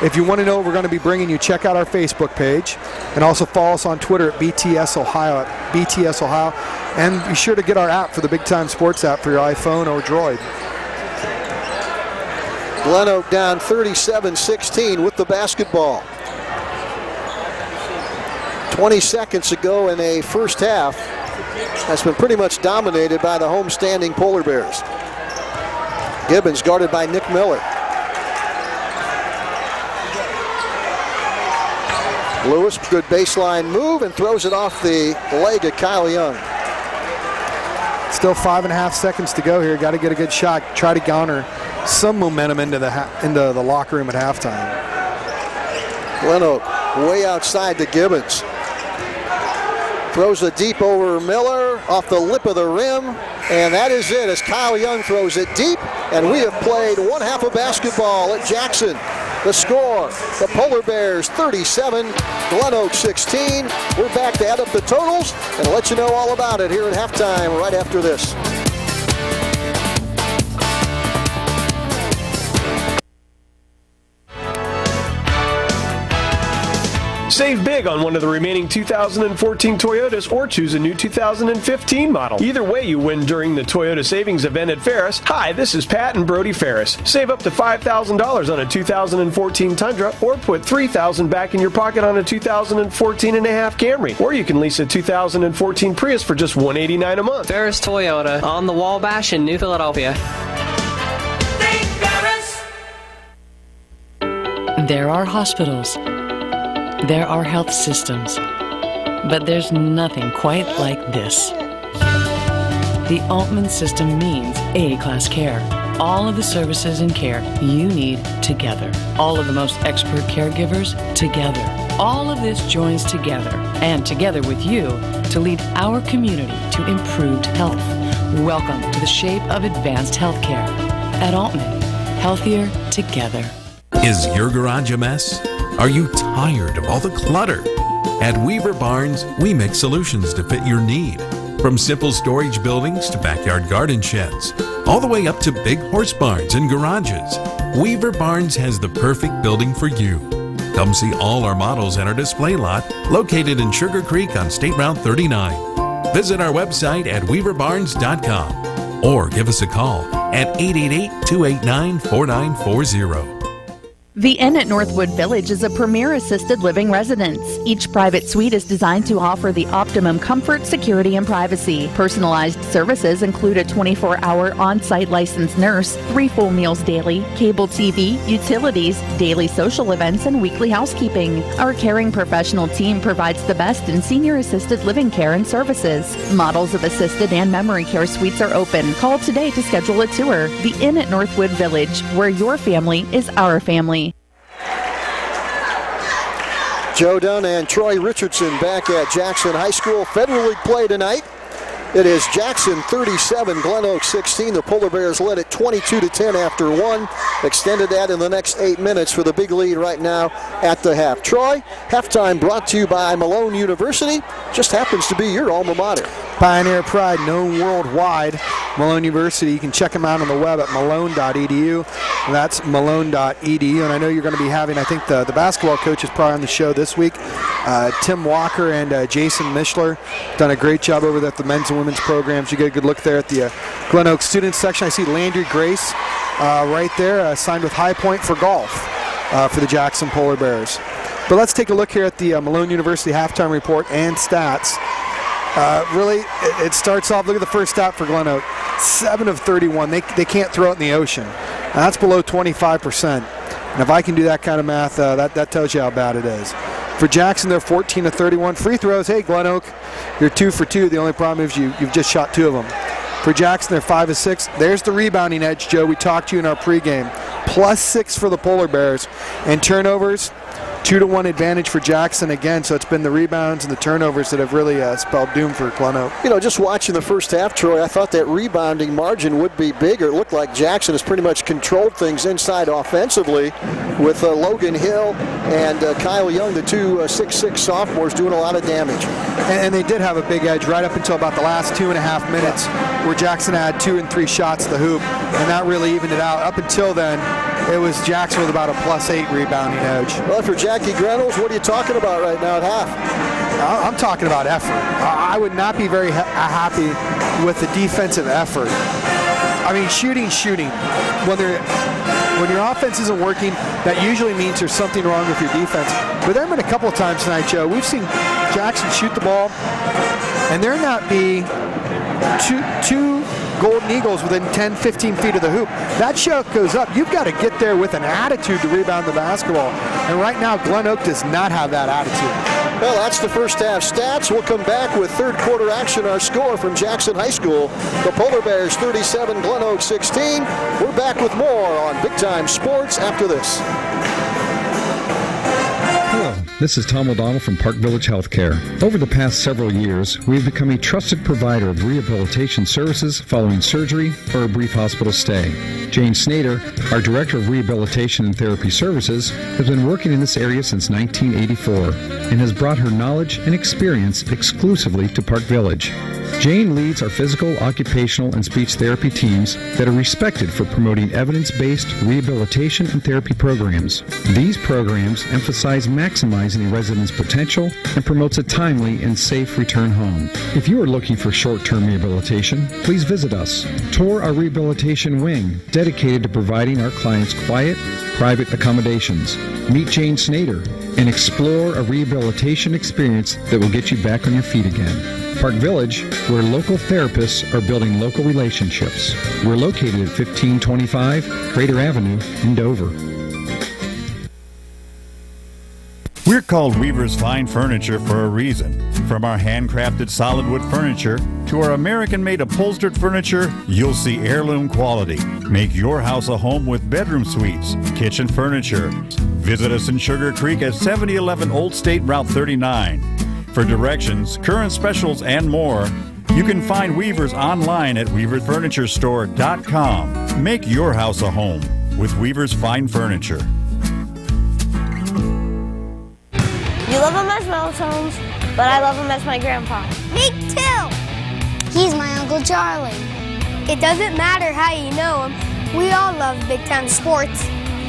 If you want to know what we're going to be bringing you, check out our Facebook page. And also follow us on Twitter at BTS Ohio, BTS Ohio. And be sure to get our app for the Big Time Sports app for your iPhone or Droid. Glenoak down 37-16 with the basketball. 20 seconds ago in a first half that's been pretty much dominated by the homestanding Polar Bears. Gibbons guarded by Nick Miller. Lewis, good baseline move and throws it off the leg of Kyle Young. Still 5.5 seconds to go here. Got to get a good shot. Try to garner some momentum into the locker room at halftime. Glenoak way outside to Gibbons. Throws a deep over Miller off the lip of the rim, and that is it as Kyle Young throws it deep, and we have played one half of basketball at Jackson. The score, the Polar Bears 37, Glenoak 16. We're back to add up the totals and let you know all about it here at halftime right after this. Save big on one of the remaining 2014 Toyotas or choose a new 2015 model. Either way, you win during the Toyota Savings Event at Ferris. Hi, this is Pat and Brody Ferris. Save up to $5,000 on a 2014 Tundra or put $3,000 back in your pocket on a 2014 and a half Camry. Or you can lease a 2014 Prius for just $189 a month. Ferris Toyota on the Wabash in New Philadelphia. There are hospitals. There are health systems. But there's nothing quite like this. The Altman system means A-class care. All of the services and care you need together. All of the most expert caregivers together. All of this joins together, and together with you, to lead our community to improved health. Welcome to the shape of advanced healthcare. At Altman, healthier together. Is your garage a mess? Are you tired of all the clutter? At Weaver Barnes, we make solutions to fit your need. From simple storage buildings to backyard garden sheds, all the way up to big horse barns and garages, Weaver Barnes has the perfect building for you. Come see all our models at our display lot located in Sugar Creek on State Route 39. Visit our website at weaverbarnes.com or give us a call at 888-289-4940. The Inn at Northwood Village is a premier assisted living residence. Each private suite is designed to offer the optimum comfort, security, and privacy. Personalized services include a 24-hour on-site licensed nurse, 3 full meals daily, cable TV, utilities, daily social events, and weekly housekeeping. Our caring professional team provides the best in senior assisted living care and services. Models of assisted and memory care suites are open. Call today to schedule a tour. The Inn at Northwood Village, where your family is our family. Joe Dunn and Troy Richardson back at Jackson High School. Federal League play tonight. It is Jackson 37, Glenoak 16. The Polar Bears led it 22-10 after 1. Extended that in the next 8 minutes for the big lead right now at the half. Troy, halftime brought to you by Malone University. Just happens to be your alma mater. Pioneer Pride, known worldwide. Malone University, you can check them out on the web at malone.edu. That's malone.edu. And I know you're going to be having, I think the basketball coach is probably on the show this week. Tim Walker and Jason Mishler done a great job over at the men's and women's programs. You get a good look there at the Glenoak students section. I see Landry Grace right there, signed with High Point for golf for the Jackson Polar Bears. But let's take a look here at the Malone University halftime report and stats. Really, it starts off, look at the first stat for Glenoak, 7 of 31. They can't throw it in the ocean. Now, that's below 25%. And if I can do that kind of math, that tells you how bad it is. For Jackson, they're 14 of 31. Free throws, hey, Glenoak, you're 2 for 2. The only problem is you've just shot 2 of them. For Jackson, they're 5 of 6. There's the rebounding edge, Joe. We talked to you in our pregame. +6 for the Polar Bears. And turnovers, 2-1 advantage for Jackson again, so it's been the rebounds and the turnovers that have really spelled doom for Glenoak. You know, just watching the first half, Troy, I thought that rebounding margin would be bigger. It looked like Jackson has pretty much controlled things inside offensively with Logan Hill and Kyle Young, the two 6'6 sophomores, doing a lot of damage. And they did have a big edge right up until about the last 2.5 minutes where Jackson had 2 and 3 shots at the hoop, and that really evened it out. Up until then, it was Jackson with about a +8 rebounding edge. Well, for Jackie Grenos, what are you talking about right now at half? I'm talking about effort. I would not be very happy with the defensive effort. I mean, shooting. When your offense isn't working, that usually means there's something wrong with your defense. But there have been a couple of times tonight, Joe, we've seen Jackson shoot the ball, and there not be two Golden Eagles within 10, 15 feet of the hoop. That shot goes up. You've got to get there with an attitude to rebound the basketball. And right now, Glenoak does not have that attitude. Well, that's the first half stats. We'll come back with third quarter action. Our score from Jackson High School. The Polar Bears 37, Glenoak 16. We're back with more on Big Time Sports after this. Hello, this is Tom O'Donnell from Park Village Healthcare. Over the past several years, we've become a trusted provider of rehabilitation services following surgery or a brief hospital stay. Jane Snader, our Director of Rehabilitation and Therapy Services, has been working in this area since 1984 and has brought her knowledge and experience exclusively to Park Village. Jane leads our physical, occupational, and speech therapy teams that are respected for promoting evidence-based rehabilitation and therapy programs. These programs emphasize maximizing a resident's potential and promotes a timely and safe return home. If you are looking for short-term rehabilitation, please visit us. Tour our rehabilitation wing, dedicated to providing our clients quiet, private accommodations. Meet Jane Snader and explore a rehabilitation experience that will get you back on your feet again. Park Village, where local therapists are building local relationships. We're located at 1525 Crater Avenue in Dover. We're called Weaver's Fine Furniture for a reason. From our handcrafted solid wood furniture to our American-made upholstered furniture, you'll see heirloom quality. Make your house a home with bedroom suites, kitchen furniture. Visit us in Sugar Creek at 7011 Old State Route 39. For directions, current specials, and more, you can find Weaver's online at weaverfurniturestore.com. Make your house a home with Weaver's Fine Furniture. You love him as Melatones, but I love him as my grandpa. Me too! He's my Uncle Charlie. It doesn't matter how you know him. We all love big time sports.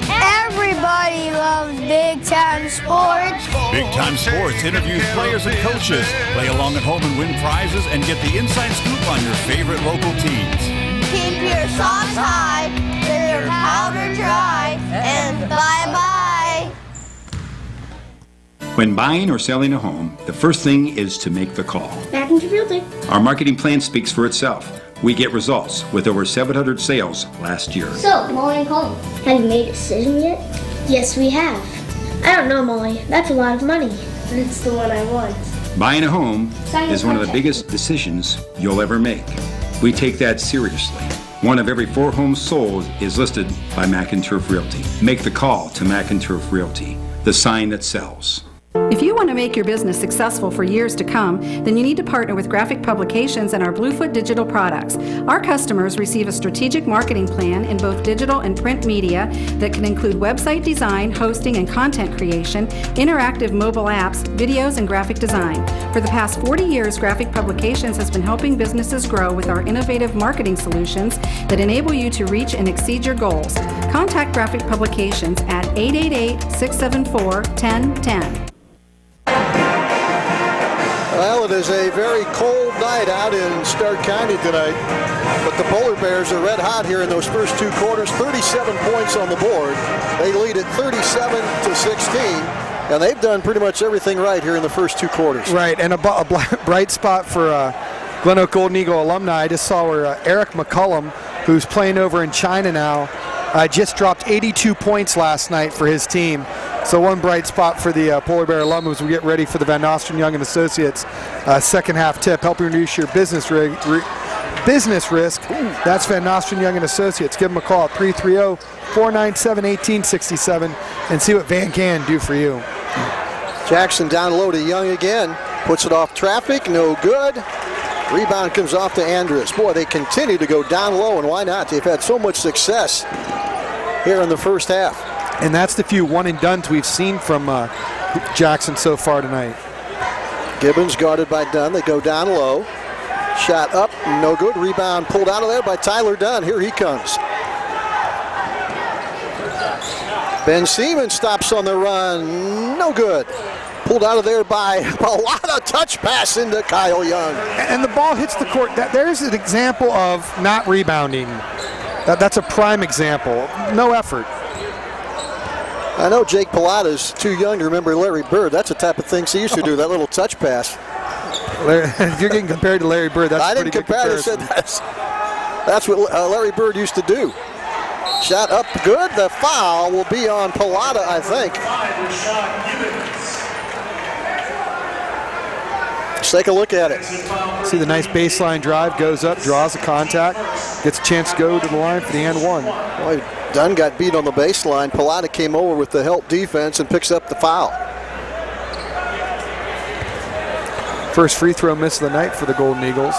Everybody loves big time sports. Big Time Sports interviews players and coaches. Play along at home and win prizes and get the inside scoop on your favorite local teams. Keep your socks high, let your powder dry, and bye-bye. When buying or selling a home, the first thing is to make the call. McIntyre Realty. Our marketing plan speaks for itself. We get results with over 700 sales last year. So, Molly and Colin, have you made a decision yet? Yes, we have. I don't know, Molly. That's a lot of money. But it's the one I want. Buying a home is one of the biggest decisions you'll ever make. We take that seriously. One of every 4 homes sold is listed by McIntyre Realty. Make the call to McIntyre Realty, the sign that sells. If you want to make your business successful for years to come, then you need to partner with Graphic Publications and our Bluefoot digital products. Our customers receive a strategic marketing plan in both digital and print media that can include website design, hosting and content creation, interactive mobile apps, videos, and graphic design. For the past 40 years, Graphic Publications has been helping businesses grow with our innovative marketing solutions that enable you to reach and exceed your goals. Contact Graphic Publications at 888-674-1010. Well, it is a very cold night out in Stark County tonight, but the Polar Bears are red hot here in those first 2 quarters. 37 points on the board. They lead at 37-16, and they've done pretty much everything right here in the first 2 quarters. Right, and a bright spot for Glenoak Golden Eagle alumni. I just saw where Eric McCullum, who's playing over in China now, just dropped 82 points last night for his team. So one bright spot for the Polar Bear alum as we get ready for the Van Nostrand Young and Associates second half tip, helping reduce your business risk. That's Van Nostrand Young and Associates. Give them a call at 330-497-1867 and see what Van can do for you. Jackson down low to Young again. Puts it off traffic, no good. Rebound comes off to Andrus. Boy, they continue to go down low, and why not? They've had so much success here in the first half. And that's the few one-and-dones we've seen from Jackson so far tonight. Gibbons guarded by Dunn. They go down low. Shot up, no good. Rebound pulled out of there by Tyler Dunn. Here he comes. Ben Seaman stops on the run. No good. Pulled out of there by a lot of touch pass into Kyle Young. And the ball hits the court. There's an example of not rebounding. That's a prime example. No effort. I know Jake Pilata's too young to remember Larry Bird. That's the type of things he used to do, that little touch pass. If you're getting compared to Larry Bird, that's a pretty good comparison. That's what Larry Bird used to do. Shot up good. The foul will be on Pilata, I think. Let's take a look at it. See the nice baseline drive, goes up, draws a contact, gets a chance to go to the line for the and one. Boy, Dunn got beat on the baseline. Pilata came over with the help defense and picks up the foul. First free throw miss of the night for the Golden Eagles.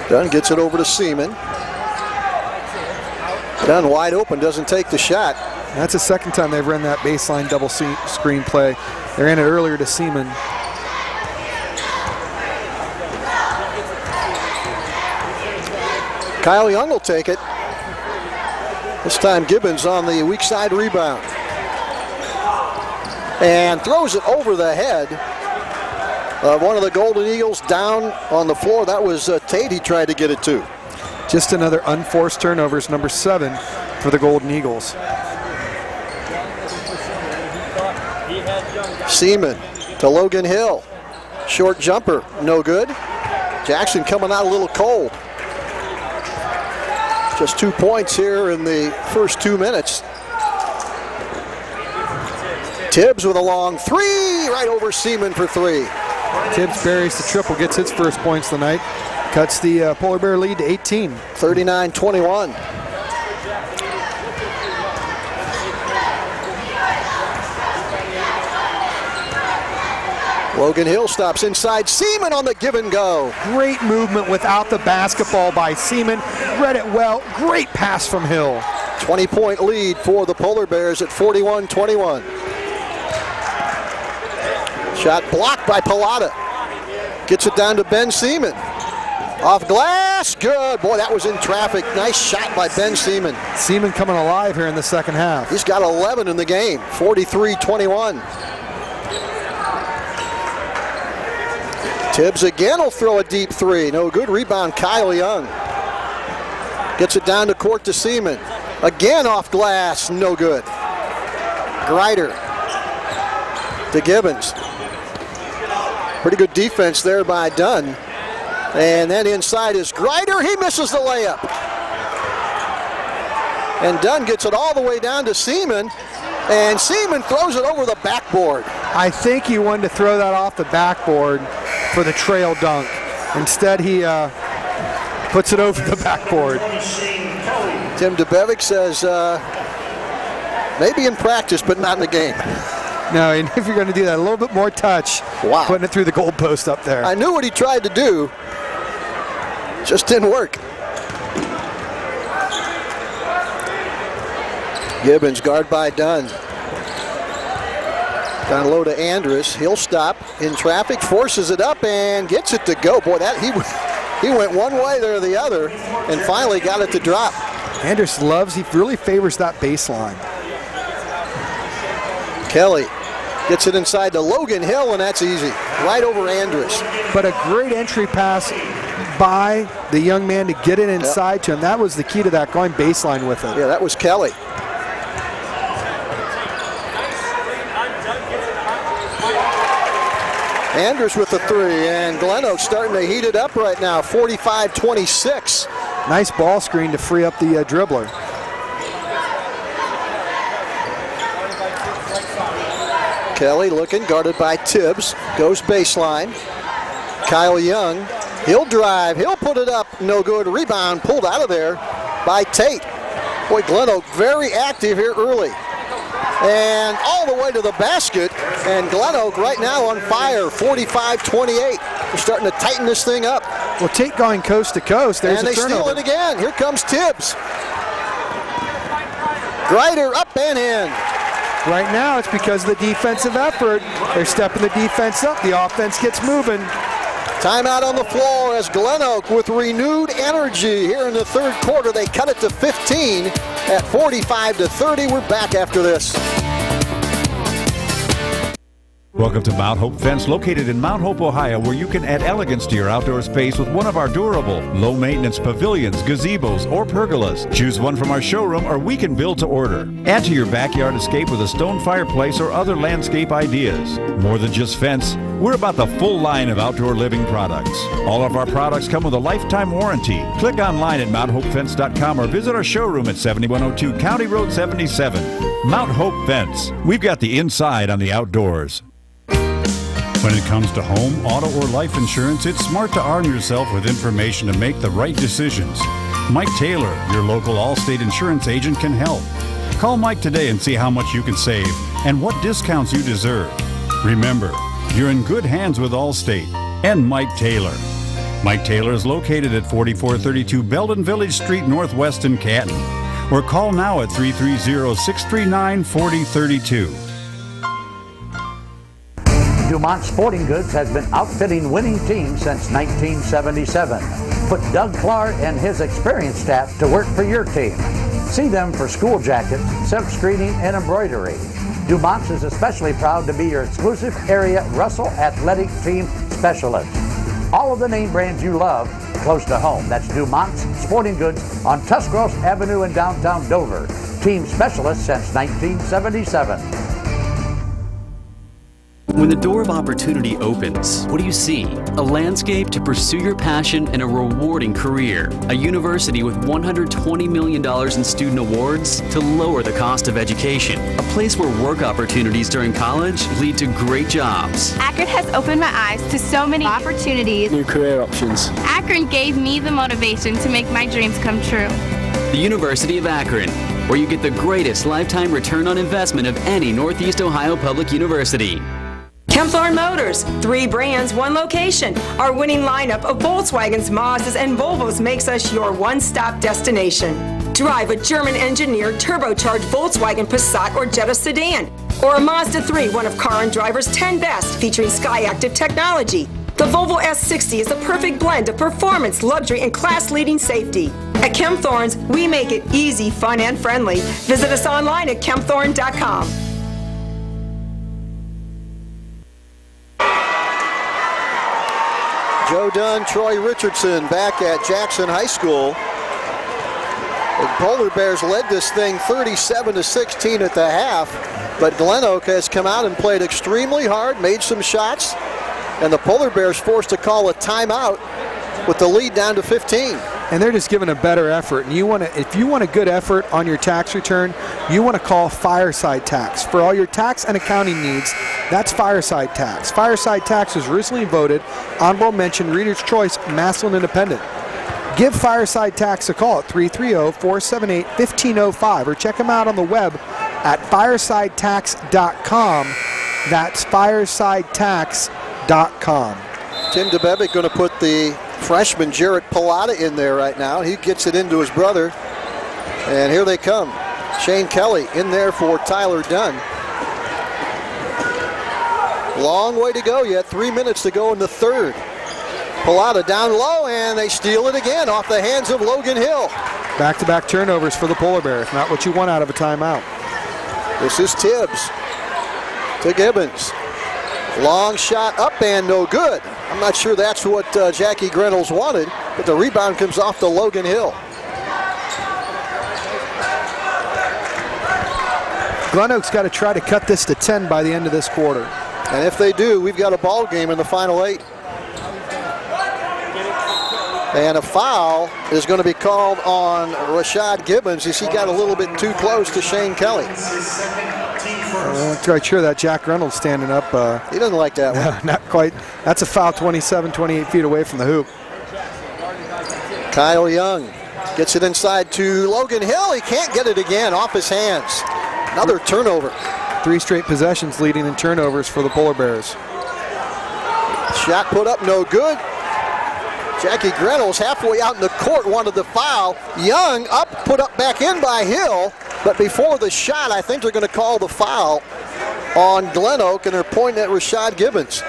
Dunn gets it over to Seaman. Dunn wide open, doesn't take the shot. That's the second time they've run that baseline double screen play. They ran it earlier to Seaman. Kyle Young will take it. This time Gibbons on the weak side rebound. And throws it over the head of one of the Golden Eagles down on the floor. That was Tate he tried to get it to. Just another unforced turnovers, number 7 for the Golden Eagles. Seaman to Logan Hill. Short jumper, no good. Jackson coming out a little cold. Just 2 points here in the first 2 minutes. Tibbs with a long three, right over Seaman for 3. Tibbs buries the triple, gets his first points tonight. Cuts the Polar Bear lead to 18. 39-21. Logan Hill stops inside. Seaman on the give and go. Great movement without the basketball by Seaman. Read it well. Great pass from Hill. 20-point lead for the Polar Bears at 41-21. Shot blocked by Pilata. Gets it down to Ben Seaman. Off glass, good. Boy, that was in traffic. Nice shot by Ben Seaman. Seaman coming alive here in the second half. He's got 11 in the game, 43-21. Tibbs again will throw a deep three. No good. Rebound, Kyle Young. Gets it down to court to Seaman. Again off glass, no good. Grider to Gibbons. Pretty good defense there by Dunn. And then inside is Grider. He misses the layup. And Dunn gets it all the way down to Seaman. And Seaman throws it over the backboard. I think he wanted to throw that off the backboard for the trail dunk. Instead, he puts it over the backboard. Tim DeBevic says maybe in practice, but not in the game. No, and if you're going to do that, a little bit more touch. Wow. Putting it through the goalpost up there. I knew what he tried to do. Just didn't work. Gibbons, guard by Dunn. Down low to Andrus. He'll stop in traffic, forces it up, and gets it to go. Boy, that he went one way or the other, and finally got it to drop. Andrus he really favors that baseline. Kelly gets it inside to Logan Hill, and that's easy. Right over Andrus. But a great entry pass by the young man to get it inside to him. That was the key to that, going baseline with it. Yeah, that was Kelly. Andrus with the three, and Glenoak starting to heat it up right now, 45-26. Nice ball screen to free up the dribbler. Kelly looking, guarded by Tibbs, goes baseline. Kyle Young, he'll drive, he'll put it up, no good. Rebound pulled out of there by Tate. Boy, Glenoak very active here early. And all the way to the basket, and Glenoak right now on fire, 45-28. They're starting to tighten this thing up. Well, Tate going coast to coast. There's and a they turnover. steal it again. Here comes Tibbs. Grider up and in. Right now it's because of the defensive effort. They're stepping the defense up. The offense gets moving. Timeout on the floor as Glenoak with renewed energy here in the third quarter. They cut it to 15 at 45-30. We're back after this. Welcome to Mount Hope Fence, located in Mount Hope, Ohio, where you can add elegance to your outdoor space with one of our durable, low-maintenance pavilions, gazebos, or pergolas. Choose one from our showroom, or we can build to order. Add to your backyard escape with a stone fireplace or other landscape ideas. More than just fence, we're about the full line of outdoor living products. All of our products come with a lifetime warranty. Click online at mounthopefence.com or visit our showroom at 7102 County Road 77. Mount Hope Fence. We've got the inside on the outdoors. When it comes to home, auto, or life insurance, it's smart to arm yourself with information to make the right decisions. Mike Taylor, your local Allstate insurance agent, can help. Call Mike today and see how much you can save and what discounts you deserve. Remember, you're in good hands with Allstate and Mike Taylor. Mike Taylor is located at 4432 Belden Village Street Northwest in Canton. Or call now at 330-639-4032. Dumont Sporting Goods has been outfitting winning teams since 1977. Put Doug Clark and his experienced staff to work for your team. See them for school jackets, silk screening, and embroidery. Dumont's is especially proud to be your exclusive area Russell Athletic Team Specialist. All of the name brands you love close to home. That's Dumont's Sporting Goods on Tuscarawas Avenue in downtown Dover. Team Specialist since 1977. When the door of opportunity opens, what do you see? A landscape to pursue your passion and a rewarding career. A university with $120 million in student awards to lower the cost of education. A place where work opportunities during college lead to great jobs. Akron has opened my eyes to so many opportunities. New career options. Akron gave me the motivation to make my dreams come true. The University of Akron, where you get the greatest lifetime return on investment of any Northeast Ohio public university. Kempthorne Motors, 3 brands, 1 location. Our winning lineup of Volkswagens, Mazdas, and Volvos makes us your one-stop destination. Drive a German-engineered turbocharged Volkswagen Passat or Jetta sedan, or a Mazda 3, one of Car and Driver's 10 best, featuring Skyactiv technology. The Volvo S60 is a perfect blend of performance, luxury, and class-leading safety. At Kempthorne's, we make it easy, fun, and friendly. Visit us online at kempthorne.com. Joe Dunn, Troy Richardson back at Jackson High School. The Polar Bears led this thing 37-16 at the half, but Glenoak has come out and played extremely hard, made some shots, and the Polar Bears forced to call a timeout with the lead down to 15. And they're just giving a better effort. And if you want a good effort on your tax return, you want to call Fireside Tax. For all your tax and accounting needs, that's Fireside Tax. Fireside Tax was recently voted honorable mention Reader's Choice Massillon Independent. Give Fireside Tax a call at 330-478-1505 or check them out on the web at firesidetax.com. That's firesidetax.com. Tim DeBevic going to put the freshman Jarrett Pilata in there right now. He gets it into his brother. And here they come. Shane Kelly in there for Tyler Dunn. Long way to go yet. 3 minutes to go in the third. Pilata down low, and they steal it again off the hands of Logan Hill. Back-to-back turnovers for the Polar Bears. Not what you want out of a timeout. This is Tibbs to Gibbons. Long shot up and no good. I'm not sure that's what Jackie Grenels wanted, but the rebound comes off to Logan Hill. Glenoak's got to try to cut this to 10 by the end of this quarter. And if they do, we've got a ball game in the final 8. And a foul is going to be called on Rashad Gibbons as he got a little bit too close to Shane Kelly. I'm not quite sure that Jack Reynolds standing up. He doesn't like that one. Not quite. That's a foul 27, 28 feet away from the hoop. Kyle Young gets it inside to Logan Hill. He can't get it again off his hands. Another turnover. 3 straight possessions leading in turnovers for the Polar Bears. Shot put up, no good. Jackie Grenels halfway out in the court wanted the foul. Young up, put up back in by Hill. But before the shot, I think they're going to call the foul on Glenoak, and they're pointing at Rashad Gibbons.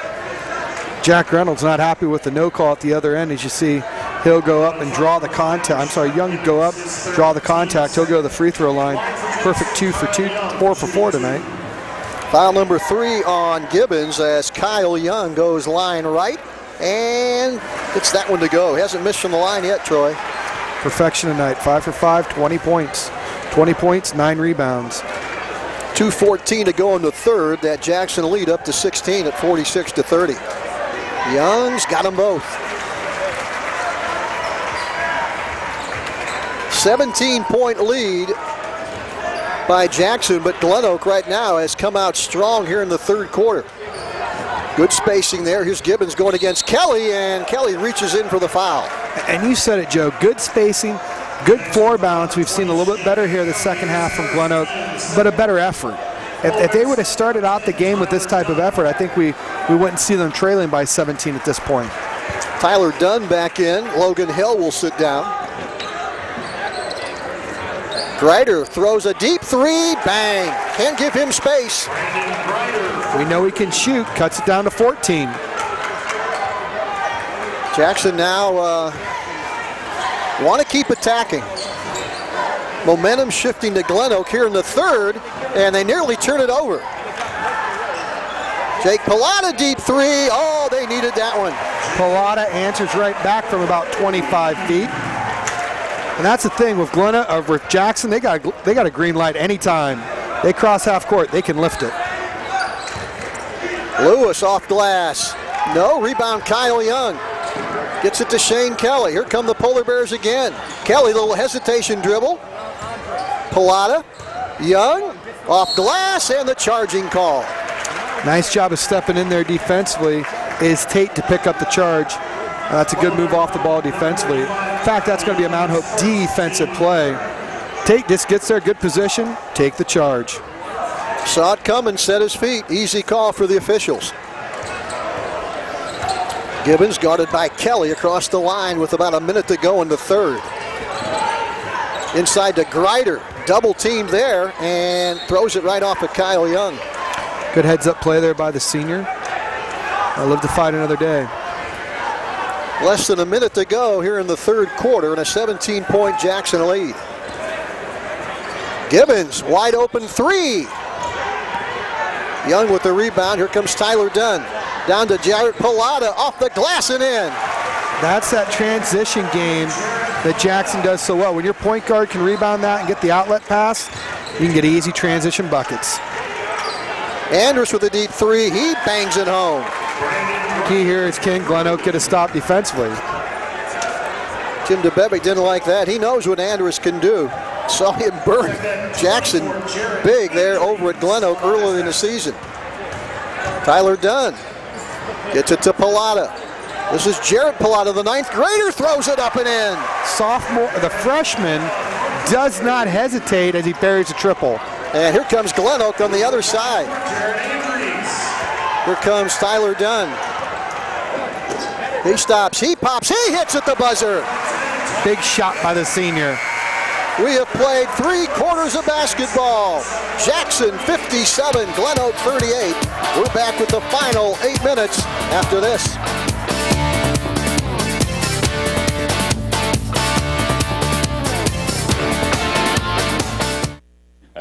Jack Reynolds not happy with the no call at the other end. As you see, he'll go up and draw the contact. I'm sorry, Young go up, draw the contact. He'll go to the free throw line. Perfect 2 for 2, 4 for 4 tonight. Foul number 3 on Gibbons as Kyle Young goes line right and gets that one to go. He hasn't missed from the line yet, Troy. Perfection tonight. 5 for 5, 20 points. 20 points, 9 rebounds. 2:14 to go in the third. That Jackson lead up to 16 at 46-30. Young's got them both. 17-point lead by Jackson, but Glenoak right now has come out strong here in the third quarter. Good spacing there. Here's Gibbons going against Kelly, and Kelly reaches in for the foul. And you said it, Joe. Good spacing, good floor balance. We've seen a little bit better here the second half from Glenoak, but a better effort. If they would have started out the game with this type of effort, I think we wouldn't see them trailing by 17 at this point. Tyler Dunn back in. Logan Hill will sit down. Grider throws a deep three. Bang. Can't give him space. We know he can shoot. Cuts it down to 14. Jackson now want to keep attacking. Momentum shifting to Glenoak here in the third, and they nearly turn it over. Jake Pilata, deep three. Oh, they needed that one. Pilata answers right back from about 25 feet. And that's the thing with with Jackson, they got a green light anytime they cross half court, they can lift it. Lewis off glass. No, rebound Kyle Young. Gets it to Shane Kelly. Here come the Polar Bears again. Kelly, little hesitation dribble. Pilata, Young, off glass, and the charging call. Nice job of stepping in there defensively is Tate to pick up the charge. That's a good move off the ball defensively. In fact, that's going to be a Mount Hope defensive play. Tate just gets there, good position, take the charge. Saw it coming, set his feet. Easy call for the officials. Gibbons guarded by Kelly across the line with about a minute to go in the third. Inside to Grider, double teamed there, and throws it right off of Kyle Young. Good heads-up play there by the senior. I'll live to fight another day. Less than a minute to go here in the third quarter, and a 17-point Jackson lead. Gibbons, wide open three. Young with the rebound. Here comes Tyler Dunn. Down to Jarrett Pilata, off the glass and in. That's that transition game that Jackson does so well. When your point guard can rebound that and get the outlet pass, you can get easy transition buckets. Andrus with a deep three. He bangs it home. Key here is can Glenoak get a stop defensively. Tim DeBevick didn't like that. He knows what Andrus can do. Saw him burn Jackson big there over at Glenoak earlier in the season. Tyler Dunn gets it to Pilata. This is Jarrett Pilata, the ninth grader, throws it up and in. Sophomore, the freshman does not hesitate as he buries a triple. And here comes Glenoak on the other side. Here comes Tyler Dunn. He stops, he pops, he hits at the buzzer. Big shot by the senior. We have played 3 quarters of basketball. Jackson 57, Glenoak 38. We're back with the final 8 minutes after this.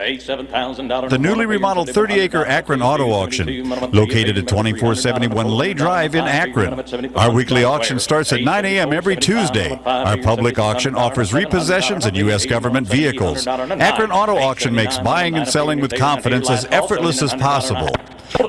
The newly remodeled 30-acre Akron Auto Auction, located at 2471 Lay Drive in Akron. Our weekly auction starts at 9 a.m. every Tuesday. Our public auction offers repossessions and U.S. government vehicles. Akron Auto Auction makes buying and selling with confidence as effortless as possible.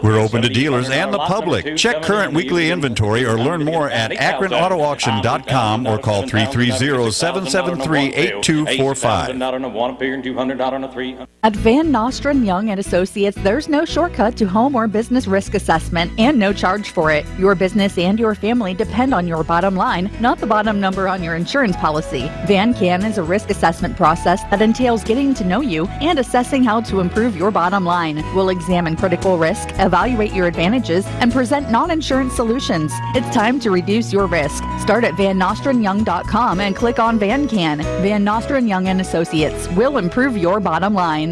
We're open to dealers and the public. Check current weekly inventory or learn more at akronautauction.com or call 330-773-8245. At Van Nostrand Young & Associates, there's no shortcut to home or business risk assessment and no charge for it. Your business and your family depend on your bottom line, not the bottom number on your insurance policy. VanCan is a risk assessment process that entails getting to know you and assessing how to improve your bottom line. We'll examine critical risk, evaluate your advantages, and present non-insurance solutions. It's time to reduce your risk. Start at VanNostrandYoung.com and click on VanCan. Van Nostrand Young & Associates will improve your bottom line.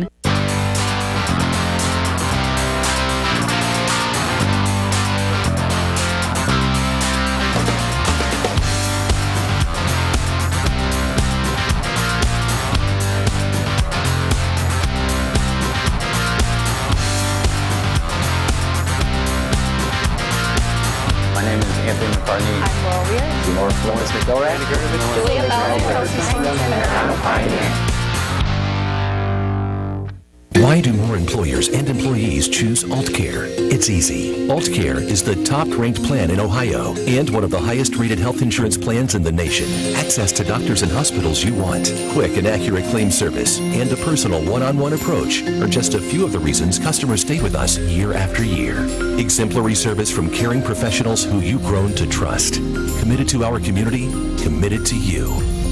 Why do more employers and employees choose AltCare? It's easy. AltCare is the top-ranked plan in Ohio and one of the highest-rated health insurance plans in the nation. Access to doctors and hospitals you want, quick and accurate claim service, and a personal one-on-one approach are just a few of the reasons customers stay with us year after year. Exemplary service from caring professionals who you've grown to trust. Committed to our community, committed to you.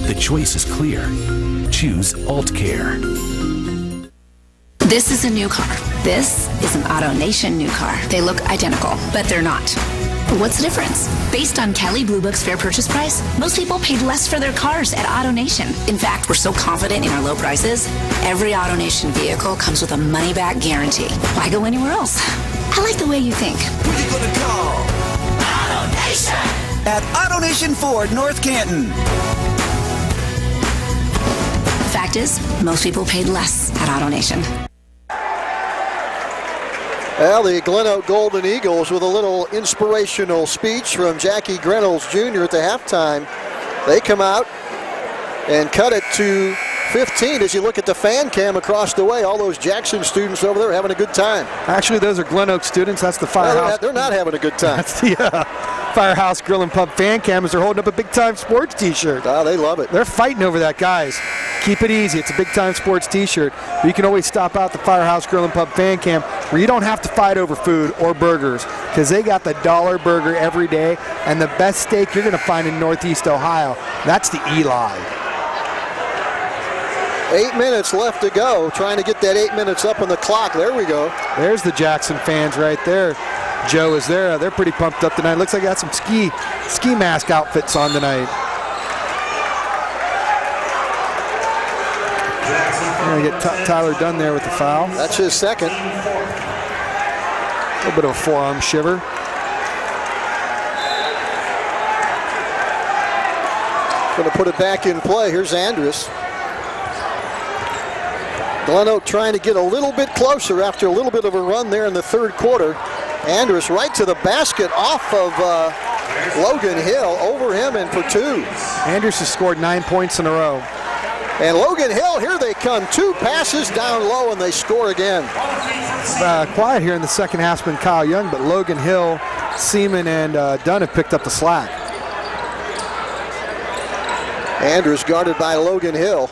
The choice is clear. Choose AltCare. This is a new car. This is an AutoNation new car. They look identical, but they're not. What's the difference? Based on Kelley Blue Book's fair purchase price, most people paid less for their cars at AutoNation. In fact, we're so confident in our low prices, every AutoNation vehicle comes with a money-back guarantee. Why go anywhere else? I like the way you think. Who you gonna call? AutoNation! At AutoNation Ford, North Canton. The fact is, most people paid less at AutoNation. Well, the Glenoak Golden Eagles with a little inspirational speech from Jackie Grenels Jr. at the halftime. They come out and cut it to 15 as you look at the fan cam across the way. All those Jackson students over there having a good time. Actually, those are Glenoak students. That's the Firehouse. No, they're not having a good time. That's the Firehouse Grill and Pub fan cam as they're holding up a Big Time Sports t-shirt. Oh, they love it. They're fighting over that, guys. Keep it easy. It's a Big Time Sports t-shirt. But you can always stop out the Firehouse Grill and Pub fan cam where you don't have to fight over food or burgers because they got the $1 burger every day and the best steak you're going to find in Northeast Ohio. That's the Eli. 8 minutes left to go, trying to get that 8 minutes up on the clock. There we go. There's the Jackson fans right there. Joe is there. They're pretty pumped up tonight. Looks like they got some ski mask outfits on tonight. We're going to get Tyler Dunn there with the foul. That's his second. A little bit of a forearm shiver. Going to put it back in play. Here's Andrus. Glenoak trying to get a little bit closer after a little bit of a run there in the third quarter. Andrus right to the basket off of Logan Hill, over him and for two. Andrus has scored 9 points in a row. And Logan Hill, here they come. 2 passes down low and they score again. Quiet here in the second half has been Kyle Young, but Logan Hill, Seaman, and Dunn have picked up the slack. Andrus guarded by Logan Hill.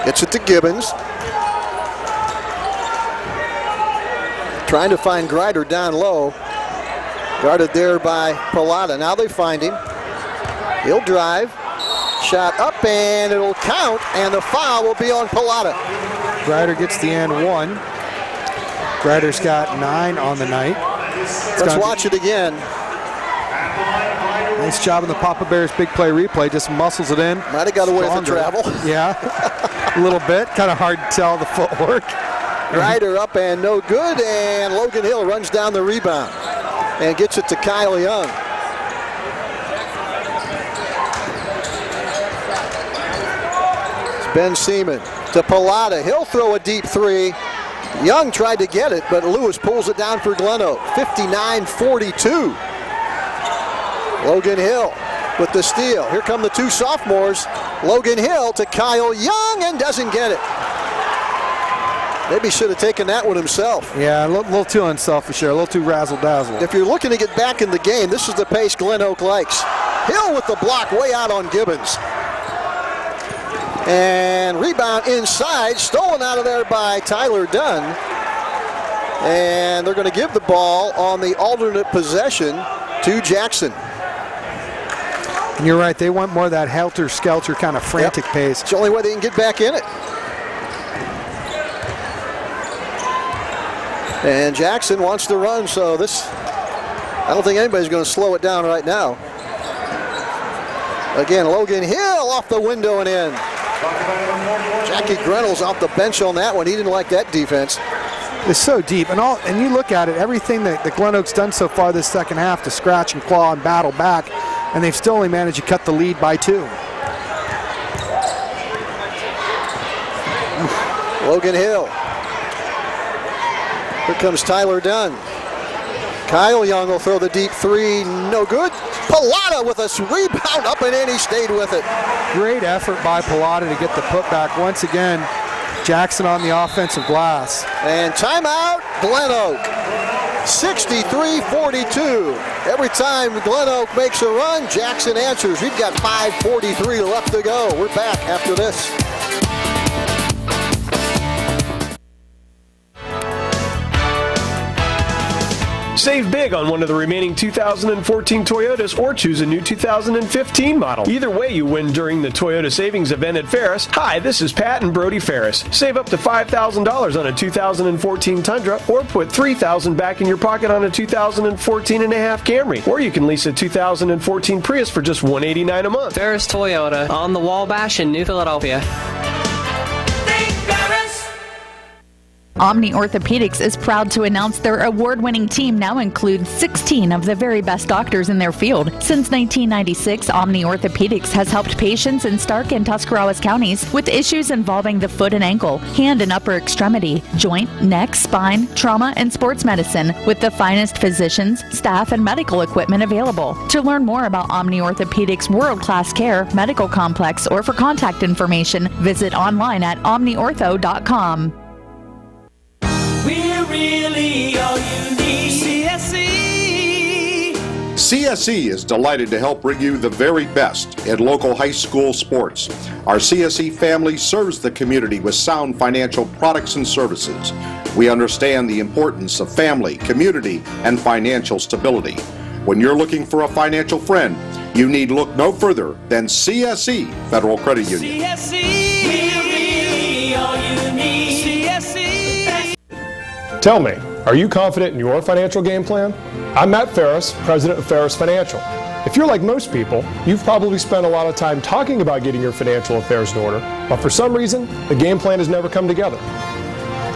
Gets it to Gibbons. Trying to find Grider down low. Guarded there by Pilata. Now they find him. He'll drive. Shot up and it'll count, and the foul will be on Pilata. Grider gets the and one. Grider's got 9 on the night. Let's watch it again. Nice job in the Papa Bears big play replay. Just muscles it in. Might have got away with the travel. Yeah, a little bit. Kind of hard to tell the footwork. Grider up and no good, and Logan Hill runs down the rebound and gets it to Kyle Young. It's Ben Seaman to Pilata. He'll throw a deep three. Young tried to get it, but Lewis pulls it down for Glenoak. 59-42. Logan Hill with the steal. Here come the 2 sophomores. Logan Hill to Kyle Young and doesn't get it. Maybe should have taken that one himself. Yeah, a little too unselfish there, a little too razzle-dazzle. If you're looking to get back in the game, this is the pace Glenoak likes. Hill with the block way out on Gibbons. And rebound inside, stolen out of there by Tyler Dunn. And they're going to give the ball on the alternate possession to Jackson. And you're right, they want more of that helter-skelter kind of frantic pace. It's the only way they can get back in it. And Jackson wants to run, so I don't think anybody's going to slow it down right now. Again, Logan Hill off the window and in. Jackie Grenels off the bench on that one. He didn't like that defense. It's so deep, and you look at it, everything that Glenoak's done so far this second half to scratch and claw and battle back, and they've still only managed to cut the lead by 2. Logan Hill. Here comes Tyler Dunn. Kyle Young will throw the deep three, no good. Pilata with a rebound up and in, he stayed with it. Great effort by Pilata to get the putback. Once again, Jackson on the offensive glass. And timeout, Glenoak. 63-42. Every time Glenoak makes a run, Jackson answers. We've got 5:43 left to go. We're back after this. Save big on one of the remaining 2014 Toyotas or choose a new 2015 model. Either way, you win during the Toyota Savings Event at Ferris. Hi, this is Pat and Brody Ferris. Save up to $5,000 on a 2014 Tundra or put $3,000 back in your pocket on a 2014 and a half Camry. Or you can lease a 2014 Prius for just $189 a month. Ferris Toyota on the Wabash in New Philadelphia. Omni Orthopedics is proud to announce their award-winning team now includes 16 of the very best doctors in their field. Since 1996, Omni Orthopedics has helped patients in Stark and Tuscarawas counties with issues involving the foot and ankle, hand and upper extremity, joint, neck, spine, trauma, and sports medicine with the finest physicians, staff, and medical equipment available. To learn more about Omni Orthopedics' world-class care, medical complex, or for contact information, visit online at omniortho.com. We're really all you need. CSE. CSE is delighted to help bring you the very best in local high school sports. Our CSE family serves the community with sound financial products and services. We understand the importance of family, community, and financial stability. When you're looking for a financial friend, you need look no further than CSE Federal Credit Union. CSE. We're really all you need. CSE. Tell me, are you confident in your financial game plan? I'm Matt Ferris, president of Ferris Financial. If you're like most people, you've probably spent a lot of time talking about getting your financial affairs in order, but for some reason, the game plan has never come together.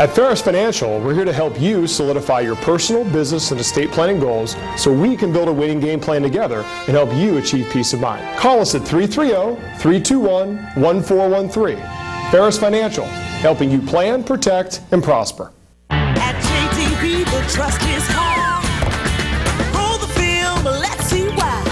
At Ferris Financial, we're here to help you solidify your personal, business, and estate planning goals so we can build a winning game plan together and help you achieve peace of mind. Call us at 330-321-1413. Ferris Financial, helping you plan, protect, and prosper. The trust is hard. Roll the film, let's see why.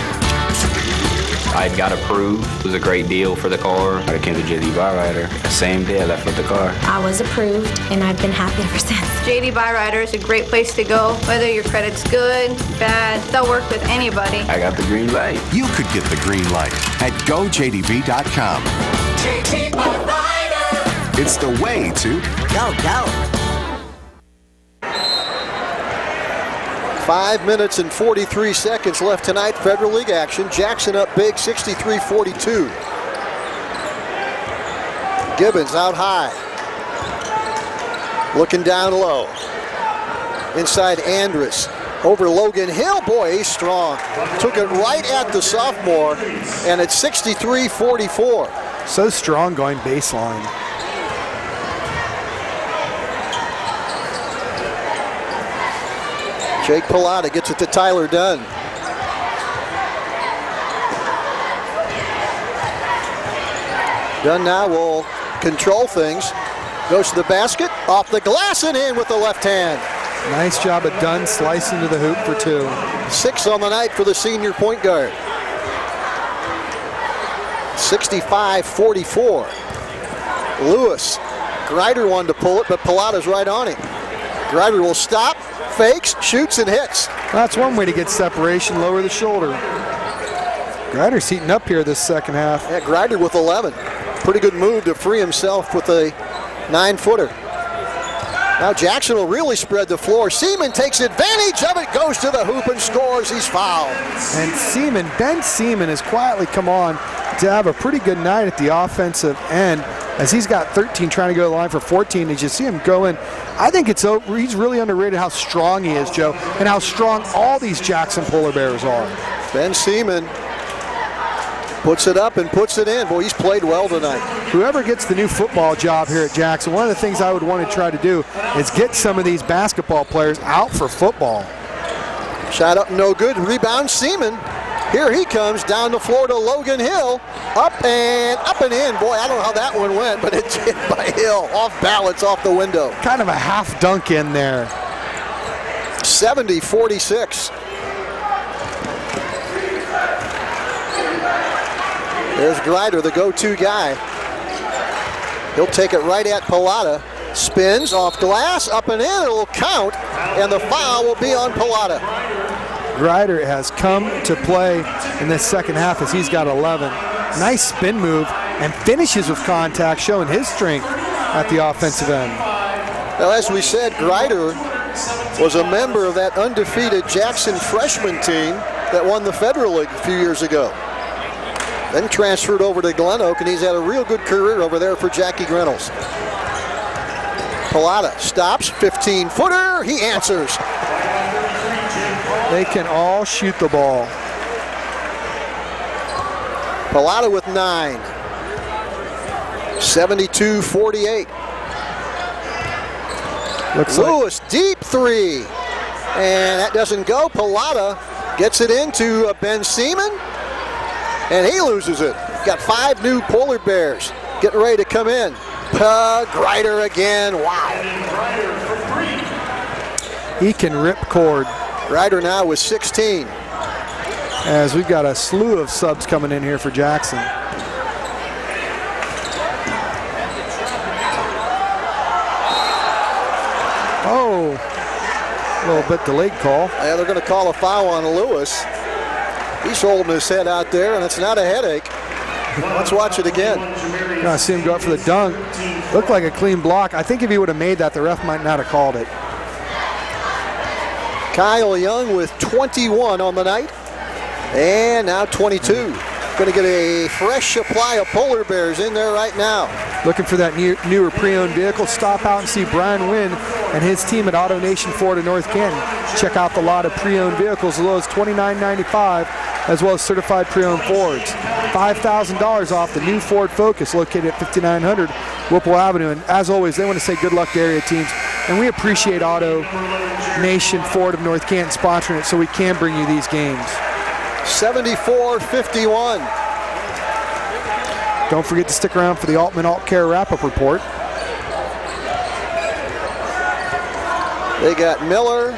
I got approved. It was a great deal for the car. I came to JD Byrider. The same day I left with the car. I was approved, and I've been happy ever since. JD Byrider is a great place to go. Whether your credit's good, bad, they'll work with anybody. I got the green light. You could get the green light at gojdb.com. JD Byrider. It's the way to go. 5 minutes and 43 seconds left tonight. Federal League action. Jackson up big, 63-42. Gibbons out high. Looking down low. Inside Andrus. Over Logan Hill. Boy, he's strong. Took it right at the sophomore, and it's 63-44. So strong going baseline. Jake Pilata gets it to Tyler Dunn. Dunn now will control things. Goes to the basket, off the glass and in with the left hand. Nice job of Dunn slicing to the hoop for two. 6 on the night for the senior point guard. 65-44. Lewis. Grider wanted to pull it, but Pilata's right on him. Grider will stop, fakes, shoots, and hits. That's one way to get separation, lower the shoulder. Grider's heating up here this second half. Yeah, Grider with 11. Pretty good move to free himself with a 9-footer. Now Jackson will really spread the floor. Seaman takes advantage of it, goes to the hoop and scores. He's fouled. And Ben Seaman has quietly come on to have a pretty good night at the offensive end, as he's got 13 trying to go to the line for 14. As you see him going, I think he's really underrated how strong he is, Joe, and how strong all these Jackson Polar Bears are. Ben Seaman puts it up and puts it in. Boy, he's played well tonight. Whoever gets the new football job here at Jackson, one of the things I would want to try to do is get some of these basketball players out for football. Shot up, no good. Rebound, Seaman. Here he comes down the floor to Logan Hill. Up and in. Boy, I don't know how that one went, but it's hit by Hill. Off balance, off the window. Kind of a half dunk in there. 70-46. There's Grider, the go-to guy. He'll take it right at Pilata. Spins off glass, up and in. It'll count, and the foul will be on Pilata. Grider has come to play in this second half as he's got 11. Nice spin move and finishes with contact, showing his strength at the offensive end. Well, as we said, Grider was a member of that undefeated Jackson freshman team that won the Federal League a few years ago. Then transferred over to Glenoak, and he's had a real good career over there for Jackie Reynolds. Pallotta stops, 15-footer, he answers. They can all shoot the ball. Pallotta with 9. 72-48. Lewis, deep three. And that doesn't go. Pallotta gets it into Ben Seaman, and he loses it. Got 5 new Polar Bears getting ready to come in. Grider again. Wow. He can rip cord. Grider now with 16. As we've got a slew of subs coming in here for Jackson. Oh, a little bit delayed call. Yeah, they're going to call a foul on Lewis. He's holding his head out there, and it's not a headache. Let's watch it again. I see him go up for the dunk. Looked like a clean block. I think if he would have made that, the ref might not have called it. Kyle Young with 21 on the night. And now 22. Going to get a fresh supply of Polar Bears in there right now. Looking for that newer pre-owned vehicle. Stop out and see Brian Wynn and his team at AutoNation Ford in North Canton. Check out the lot of pre-owned vehicles as low as $29.95, as well as certified pre-owned Fords. $5,000 off the new Ford Focus located at 5900 Whipple Avenue. And as always, they want to say good luck to area teams. And we appreciate AutoNation Ford of North Canton sponsoring it so we can bring you these games. 74-51. Don't forget to stick around for the Altman Alt Care wrap-up report. They got Miller,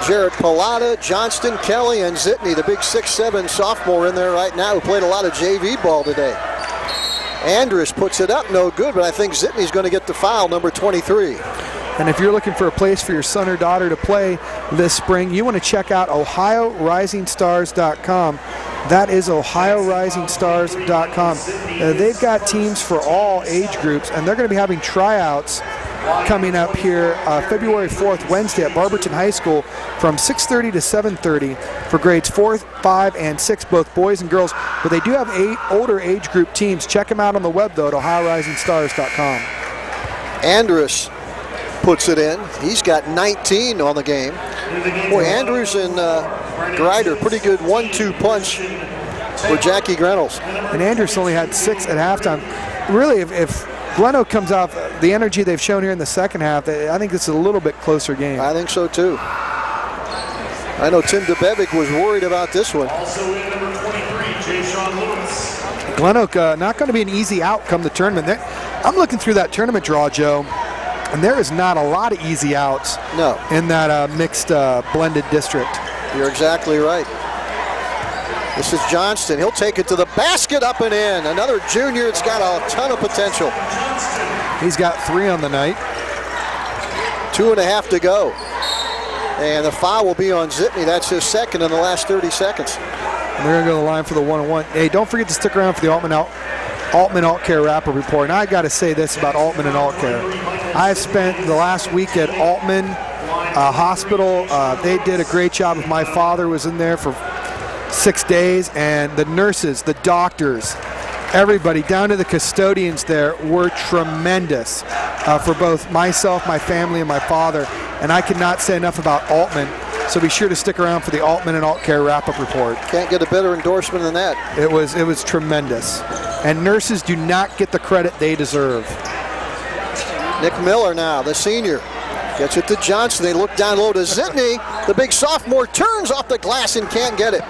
Jarrett Pallotta, Johnston, Kelly, and Zitney, the big 6'7" sophomore in there right now who played a lot of JV ball today. Andrus puts it up, no good, but I think Zitney's going to get the foul, number 23. And if you're looking for a place for your son or daughter to play this spring, you want to check out OhioRisingStars.com. That is OhioRisingStars.com. They've got teams for all age groups, and they're going to be having tryouts coming up here February 4th, Wednesday at Barberton High School from 6:30 to 7:30 for grades 4, 5, and 6, both boys and girls. But they do have 8 older age group teams. Check them out on the web, though, at OhioRisingStars.com. Andrus puts it in. He's got 19 on the game. Boy, Andrews and Grider, pretty good 1-2 punch for Jackie Reynolds. And Andrews only had 6 at halftime. Really, if Glenoak comes out, the energy they've shown here in the second half, I think this is a little bit closer game. I think so too. I know Tim DeBevic was worried about this one. Glenoak not going to be an easy outcome the tournament. I'm looking through that tournament draw, Joe, and there is not a lot of easy outs in that mixed blended district. You're exactly right. This is Johnston. He'll take it to the basket, up and in. Another junior. It's got a ton of potential. He's got 3 on the night. 2.5 to go. And the foul will be on Zitney. That's his second in the last 30 seconds. And they're going to go to the line for the 1-on-1. Hey, don't forget to stick around for the Altman Alt Care wrap-up report. And I got to say this about Altman and Alt Care. I spent the last week at Altman Hospital. They did a great job. My father was in there for 6 days, and the nurses, the doctors, everybody down to the custodians there were tremendous for both myself, my family, and my father. And I cannot say enough about Altman. So be sure to stick around for the Altman and Alt Care wrap-up report. Can't get a better endorsement than that. It was tremendous. And nurses do not get the credit they deserve. Nick Miller now, the senior, gets it to Johnson. They look down low to Zitney. The big sophomore turns off the glass and can't get it.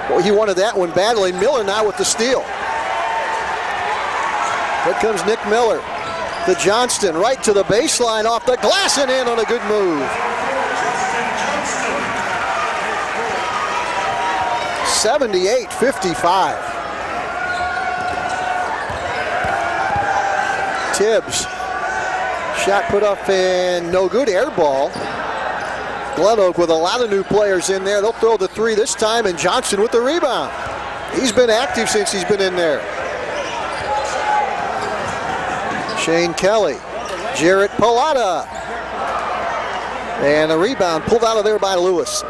Boy, he wanted that one badly. Miller now with the steal. Here comes Nick Miller. To Johnston, right to the baseline, off the glass and in on a good move. 78-55. Tibbs. Shot put up and no good, air ball. Glenoak with a lot of new players in there. They'll throw the 3 this time, and Johnson with the rebound. He's been active since he's been in there. Shane Kelly, Jarrett Pallotta. And a rebound pulled out of there by Lewis.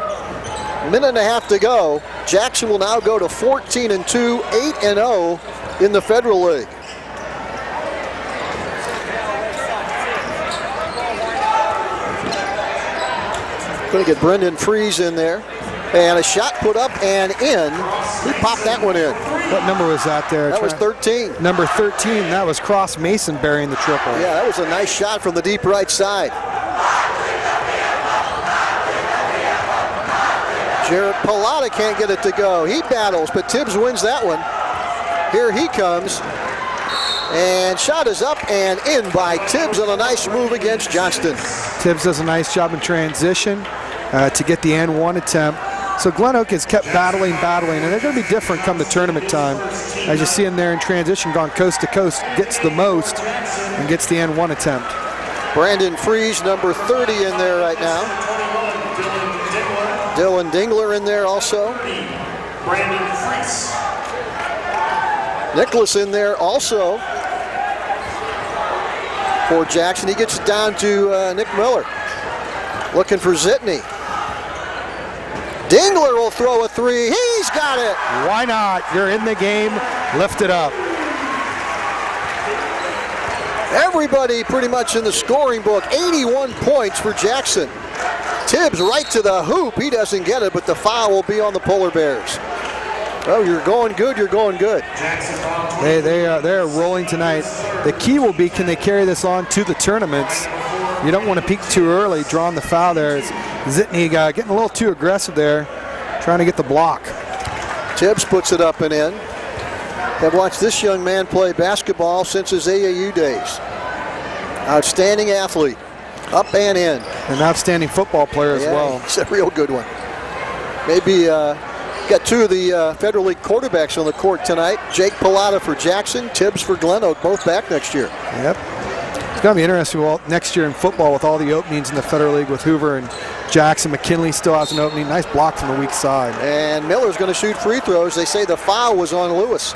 Minute and a half to go. Jackson will now go to 14-2, 8-0 in the Federal League. Going to get Brendan Freese in there. And a shot put up and in. He popped that one in. What number was that there? That was 13. Number 13, that was Cross Mason burying the triple. Yeah, that was a nice shot from the deep right side. Jared Pallotta can't get it to go. He battles, but Tibbs wins that one. Here he comes. And shot is up and in by Tibbs on a nice move against Johnston. Tibbs does a nice job in transition to get the and one attempt. So Glenoak has kept battling, and they're going to be different come the tournament time. As you see him there in transition, gone coast to coast, gets the most, and gets the and one attempt. Brandon Freese, number 30 in there right now. Dylan Dingler in there also. Brandon Freese. Nicholas in there also for Jackson. He gets it down to Nick Miller. Looking for Zitney. Dingler will throw a three. He's got it. Why not? You're in the game. Lift it up. Everybody pretty much in the scoring book. 81 points for Jackson. Tibbs right to the hoop. He doesn't get it, but the foul will be on the Polar Bears. Oh, you're going good. You're going good. They're rolling tonight. The key will be, can they carry this on to the tournaments? You don't want to peak too early, drawing the foul there. Zitney getting a little too aggressive there, trying to get the block. Tibbs puts it up and in. I've watched this young man play basketball since his AAU days. Outstanding athlete, up and in. An outstanding football player as well. He's a real good one. Maybe got two of the Federal League quarterbacks on the court tonight. Jake Pallotta for Jackson, Tibbs for Glenoak, both back next year. Yep. It's going to be interesting next year in football with all the openings in the Federal League with Hoover and Jackson. McKinley still has an opening. Nice block from the weak side. And Miller's going to shoot free throws. They say the foul was on Lewis.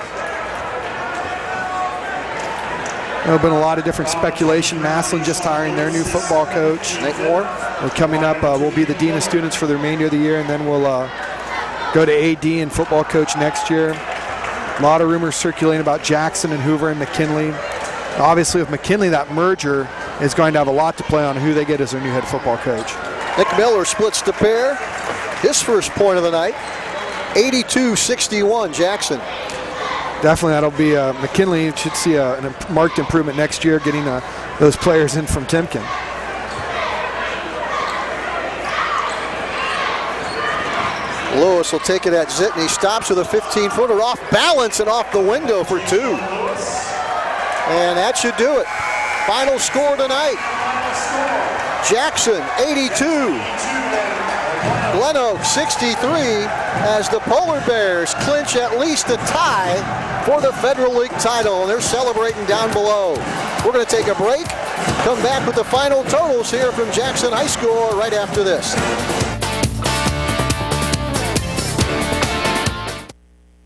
There have been a lot of different speculation. Massillon just hiring their new football coach. Nick Moore. We're coming up, we'll be the dean of students for the remainder of the year, and then we'll go to AD and football coach next year. A lot of rumors circulating about Jackson and Hoover and McKinley. Obviously with McKinley, that merger is going to have a lot to play on who they get as their new head football coach. Nick Miller splits the pair. His first point of the night. 82-61 Jackson. Definitely that'll be McKinley should see a marked improvement next year getting those players in from Timken. Lewis will take it at Zitney. Stops with a 15-footer off balance and off the window for two. And that should do it. Final score tonight. Jackson 82. Glenoak 63 as the Polar Bears clinch at least a tie for the Federal League title. And they're celebrating down below. We're going to take a break. Come back with the final totals here from Jackson High School right after this.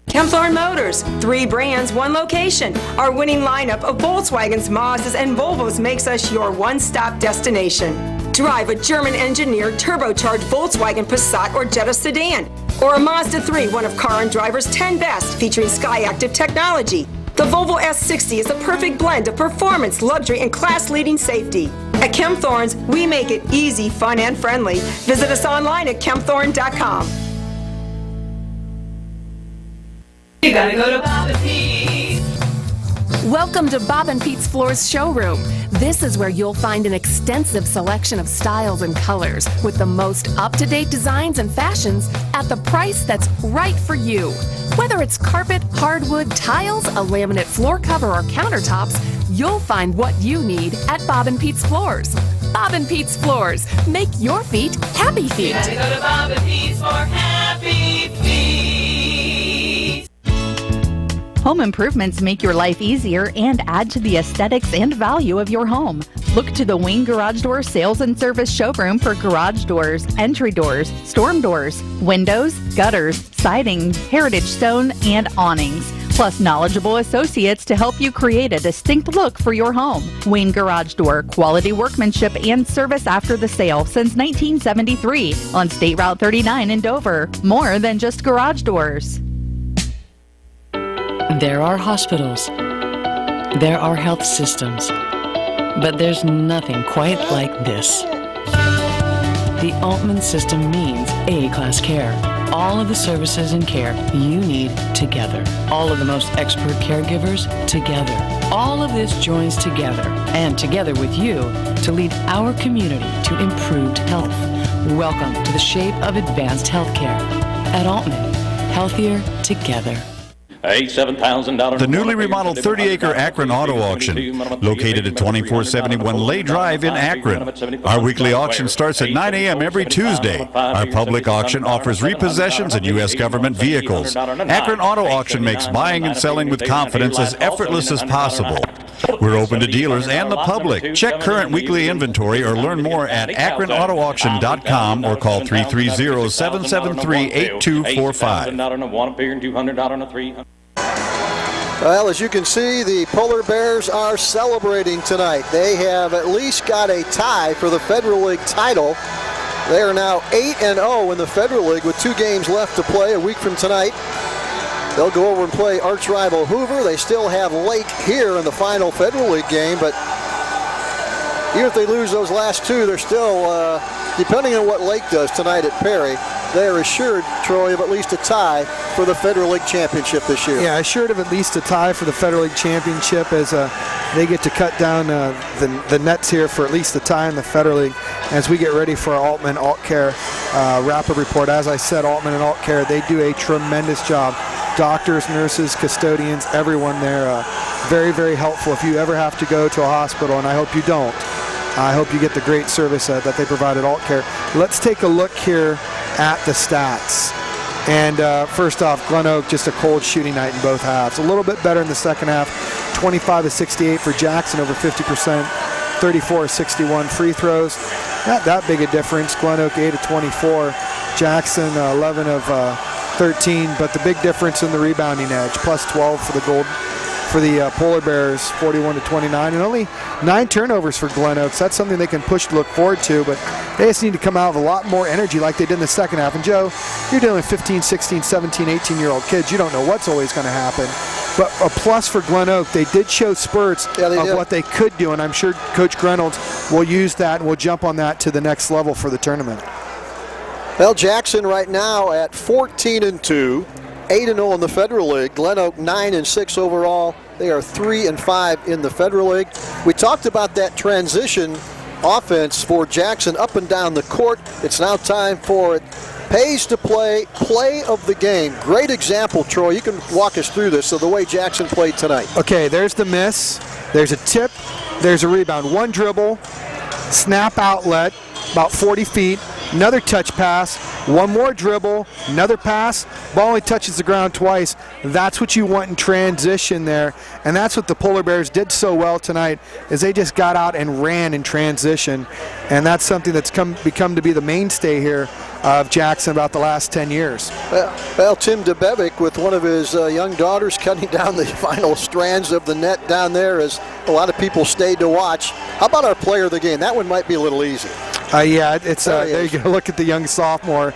Kempthorne Motors, 3 brands, 1 location. Our winning lineup of Volkswagens, Mazdas, and Volvos makes us your one-stop destination. Drive a German-engineered turbocharged Volkswagen Passat or Jetta sedan, or a Mazda 3, one of Car and Driver's 10 best, featuring Skyactiv technology. The Volvo S60 is a perfect blend of performance, luxury, and class-leading safety. At Kempthorne's, we make it easy, fun, and friendly. Visit us online at kempthorne.com. You gotta go to Bob and Pete's. Welcome to Bob and Pete's Floors showroom. This is where you'll find an extensive selection of styles and colors with the most up-to-date designs and fashions at the price that's right for you. Whether it's carpet, hardwood, tiles, a laminate floor cover, or countertops, you'll find what you need at Bob and Pete's Floors. Bob and Pete's Floors. Make your feet happy feet. You gotta go to Bob and Pete's for happy feet. Home improvements make your life easier and add to the aesthetics and value of your home. Look to the Wing Garage Door Sales and Service Showroom for garage doors, entry doors, storm doors, windows, gutters, siding, heritage stone, and awnings. plus knowledgeable associates to help you create a distinct look for your home. Wayne Garage Door, quality workmanship and service after the sale since 1973 on State Route 39 in Dover. More than just garage doors. There are hospitals. There are health systems. But there's nothing quite like this. The Altman system means A-class care. All of the services and care you need together. All of the most expert caregivers together. All of this joins together and together with you to lead our community to improved health. Welcome to the shape of advanced healthcare. At Altman, healthier together. The newly remodeled 30-acre Akron Auto Auction, located at 2471 Lay Drive in Akron. Our weekly auction starts at 9 a.m. every Tuesday. Our public auction offers repossessions and U.S. government vehicles. Akron Auto Auction makes buying and selling with confidence as effortless as possible. We're open to dealers and the public. Check current weekly inventory or learn more at akronautauction.com or call 330-773-8245. Well, as you can see, the Polar Bears are celebrating tonight. They have at least got a tie for the Federal League title. They are now 8-0 in the Federal League with 2 games left to play a week from tonight. They'll go over and play arch rival Hoover. They still have Lake here in the final Federal League game, but even if they lose those last 2, they're still, depending on what Lake does tonight at Perry, they are assured, Troy, of at least a tie for the Federal League Championship this year. Yeah, assured of at least a tie for the Federal League Championship as they get to cut down the nets here for at least a tie in the Federal League as we get ready for our Altman Alt Care rapid report. As I said, Altman and Alt Care, they do a tremendous job. Doctors, nurses, custodians, everyone there, very, very helpful if you ever have to go to a hospital, and I hope you don't. I hope you get the great service that they provide at Alt Care. Let's take a look here at the stats. And first off, Glenoak, just a cold shooting night in both halves. A little bit better in the second half. 25-68 for Jackson, over 50%. 34-61 free throws. Not that big a difference. Glenoak 8-24. Jackson 11 of 13. But the big difference in the rebounding edge, plus 12 for the Polar Bears, 41-29, and only 9 turnovers for Glenoak. So that's something they can push to look forward to, but they just need to come out with a lot more energy like they did in the second half. And Joe, you're dealing with 15, 16, 17, 18-year-old kids. You don't know what's always going to happen. But a plus for Glenoak, they did show spurts of what they could do, and I'm sure Coach Reynolds will use that and will jump on that to the next level for the tournament. Well, Jackson right now at 14-2. 8-0 in the Federal League. Glenoak 9-6 overall. They are 3-5 in the Federal League. We talked about that transition offense for Jackson up and down the court. It's now time for it. Pays to play of the game. Great example, Troy. You can walk us through this, so the way Jackson played tonight. Okay, there's the miss. There's a tip. There's a rebound. One dribble, snap outlet, about 40 feet. Another touch pass, one more dribble, another pass, ball only touches the ground twice. That's what you want in transition there, and that's what the Polar Bears did so well tonight, is they just got out and ran in transition, and that's something that's become to be the mainstay here of Jackson about the last 10 years. Well, Tim DeBevick with one of his young daughters cutting down the final strands of the net down there as a lot of people stayed to watch. How about our player of the game? That one might be a little easy. Yeah, it's there you go. Look at the young sophomore,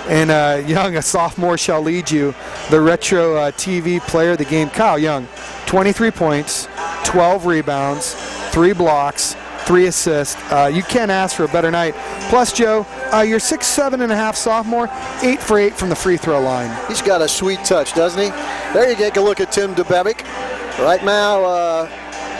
and a sophomore shall lead you. The retro TV player of the game, Kyle Young, 23 points, 12 rebounds, 3 blocks, 3 assists. You can't ask for a better night. Plus, Joe, your 6'7.5" sophomore, 8 for 8 from the free throw line. He's got a sweet touch, doesn't he? There you take a look at Tim DeBevick. Right now,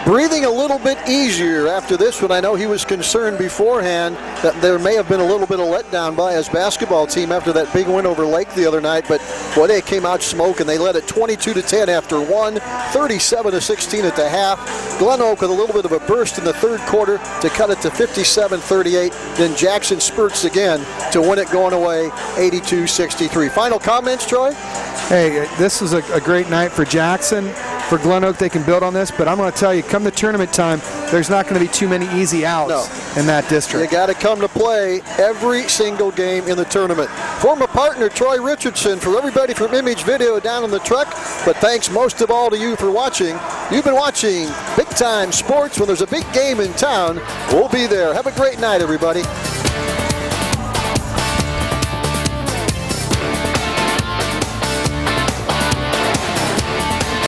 breathing a little bit easier after this one. I know he was concerned beforehand that there may have been a little bit of letdown by his basketball team after that big win over Lake the other night, but boy, they came out smoking. They led it 22-10 after one, 37-16 at the half. Glenoak with a little bit of a burst in the third quarter to cut it to 57-38. Then Jackson spurts again to win it going away 82-63. Final comments, Troy? Hey, this is a great night for Jackson. For Glenoak, they can build on this, but I'm going to tell you, come the tournament time, there's not going to be too many easy outs. No. in that district. You got to come to play every single game in the tournament. Former partner Troy Richardson, for everybody from Image Video down in the truck, but thanks most of all to you for watching. You've been watching Big Time Sports. When there's a big game in town, we'll be there. Have a great night, everybody.